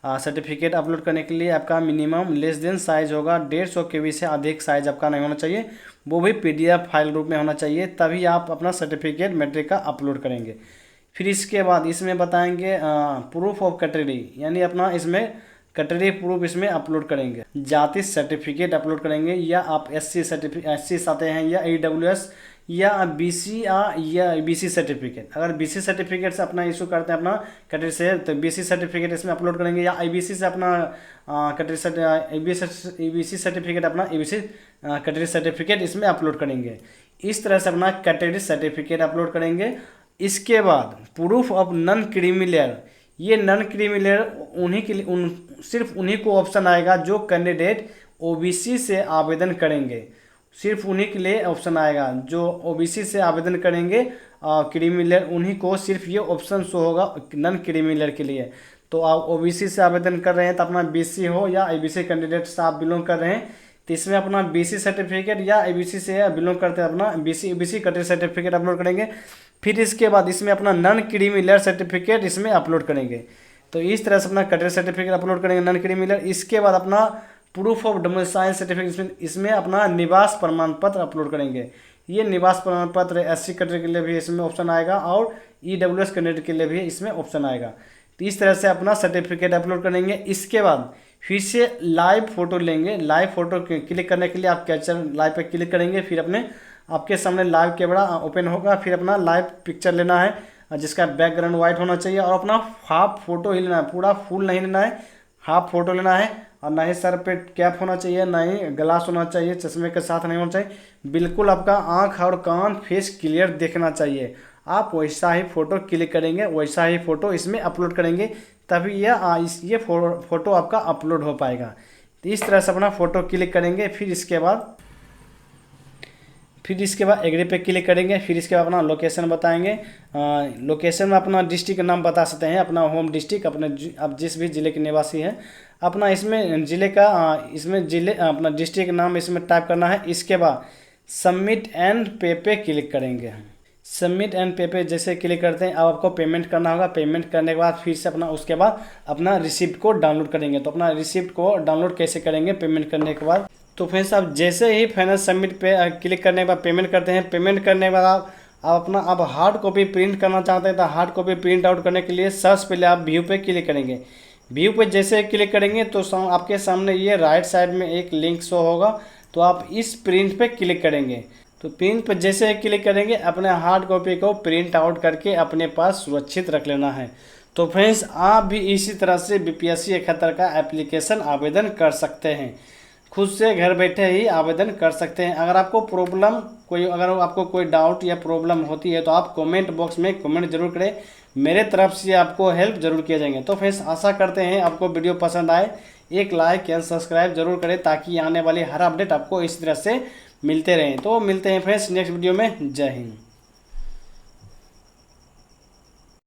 सर्टिफिकेट अपलोड करने के लिए आपका मिनिमम लेस देन साइज होगा 150 KB से अधिक साइज आपका नहीं होना चाहिए, वो भी PDF फाइल रूप में होना चाहिए, तभी आप अपना सर्टिफिकेट मैट्रिक का अपलोड करेंगे। फिर इसके बाद इसमें बताएंगे प्रूफ ऑफ कैटेगरी, यानी अपना इसमें कैटेगरी प्रूफ इसमें अपलोड करेंगे। जाति सर्टिफिकेट अपलोड करेंगे, या आप SC आते हैं या AWS या BC या BC सर्टिफिकेट। अगर BC सर्टिफिकेट से अपना इशू करते हैं अपना कैटेगरी से, तो BC सर्टिफिकेट इसमें अपलोड करेंगे, या IBC से अपना कैटेगरी ABC सर्टिफिकेट अपना ABC कैटेगरी सर्टिफिकेट इसमें अपलोड करेंगे। इस तरह से अपना कैटेगरी सर्टिफिकेट अपलोड करेंगे। इसके बाद proof of non creamy layer, ये नॉन क्रीमी लेयर सिर्फ उन्हीं को ऑप्शन आएगा जो कैंडिडेट ओबीसी से आवेदन करेंगे। सिर्फ उन्हीं के लिए ऑप्शन आएगा जो ओबीसी से आवेदन करेंगे, क्रीमी लेयर, उन्हीं को सिर्फ ये ऑप्शन शो होगा नॉन क्रीमी लेयर के लिए। तो आप ओबीसी से आवेदन कर रहे हैं तो अपना बीसी हो या एबीसी कैंडिडेट से आप बिलोंग कर रहे हैं तो इसमें अपना बीसी सर्टिफिकेट, या एबीसी से बिलोंग करते हैं अपना बीसी कैटेगरी सर्टिफिकेट अपलोड करेंगे। फिर इसके बाद इसमें अपना नॉन क्रीमी लेयर सर्टिफिकेट इसमें अपलोड करेंगे। तो इस तरह से अपना कैटेगरी सर्टिफिकेट अपलोड करेंगे नॉन क्रीमी लेयर। इसके बाद अपना प्रूफ ऑफ डोमिसाइल सर्टिफिकेट इसमें अपना निवास प्रमाण पत्र अपलोड करेंगे। ये निवास प्रमाण पत्र एससी कैटेगरी के लिए भी इसमें ऑप्शन आएगा और ईडब्ल्यूएस कैंडिडेट के लिए भी इसमें ऑप्शन आएगा। तो इस तरह से अपना सर्टिफिकेट अपलोड करेंगे। इसके बाद फिर से लाइव फोटो लेंगे। लाइव फोटो क्लिक करने के लिए आप कैप्चर लाइव पे क्लिक करेंगे, फिर अपने आपके सामने लाइव कैमरा ओपन होगा। फिर अपना लाइव पिक्चर लेना है जिसका बैकग्राउंड वाइट होना चाहिए और अपना हाफ फोटो ही लेना है, पूरा फुल नहीं लेना है, हाफ फोटो लेना है। और ना ही सर पे कैप होना चाहिए, ना ही ग्लास होना चाहिए, चश्मे के साथ नहीं होना चाहिए। बिल्कुल आपका आँख और कान फेस क्लियर देखना चाहिए। आप वैसा ही फ़ोटो क्लिक करेंगे, वैसा ही फ़ोटो इसमें अपलोड करेंगे, तभी ये फ़ोटो आपका अपलोड हो पाएगा। तो इस तरह से अपना फ़ोटो क्लिक करेंगे। फिर इसके बाद एग्री पे क्लिक करेंगे। फिर इसके बाद अपना लोकेशन बताएंगे। लोकेशन में अपना डिस्ट्रिक्ट का नाम बता सकते हैं, अपना होम डिस्ट्रिक्ट, अपने अब जिस भी ज़िले के निवासी हैं अपना इसमें ज़िले का अपना डिस्ट्रिक्ट नाम इसमें टाइप करना है। इसके बाद सबमिट एंड पे क्लिक करेंगे। सबमिट एंड पे जैसे क्लिक करते हैं अब आपको पेमेंट करना होगा। पेमेंट करने के बाद फिर से उसके बाद अपना रिसिप्ट को डाउनलोड करेंगे। तो अपना रिसिप्ट को डाउनलोड कैसे करेंगे पेमेंट करने के बाद, तो फ्रेंड्स आप जैसे ही फाइनल सबमिट पे क्लिक करने के बाद पेमेंट करते हैं। पेमेंट करने के बाद आप हार्ड कॉपी प्रिंट करना चाहते हैं तो हार्ड कॉपी प्रिंट आउट करने के लिए सबसे पहले आप व्यू पे क्लिक करेंगे। व्यू पे जैसे क्लिक करेंगे तो आपके सामने ये राइट साइड में एक लिंक शो होगा, तो आप इस प्रिंट पे क्लिक करेंगे। तो प्रिंट पर जैसे क्लिक करेंगे अपने हार्ड कॉपी को प्रिंट आउट करके अपने पास सुरक्षित रख लेना है। तो फ्रेंड्स आप भी इसी तरह से बीपीएससी 71 का एप्लीकेशन आवेदन कर सकते हैं, खुद से घर बैठे ही आवेदन कर सकते हैं। अगर आपको अगर आपको कोई डाउट या प्रॉब्लम होती है तो आप कमेंट बॉक्स में कमेंट जरूर करें, मेरे तरफ से आपको हेल्प जरूर किए जाएंगे। तो फ्रेंड्स आशा करते हैं आपको वीडियो पसंद आए, एक लाइक या सब्सक्राइब जरूर करें ताकि आने वाली हर अपडेट आपको इस तरह से मिलते रहें। तो मिलते हैं फ्रेंड्स नेक्स्ट वीडियो में। जय हिंद।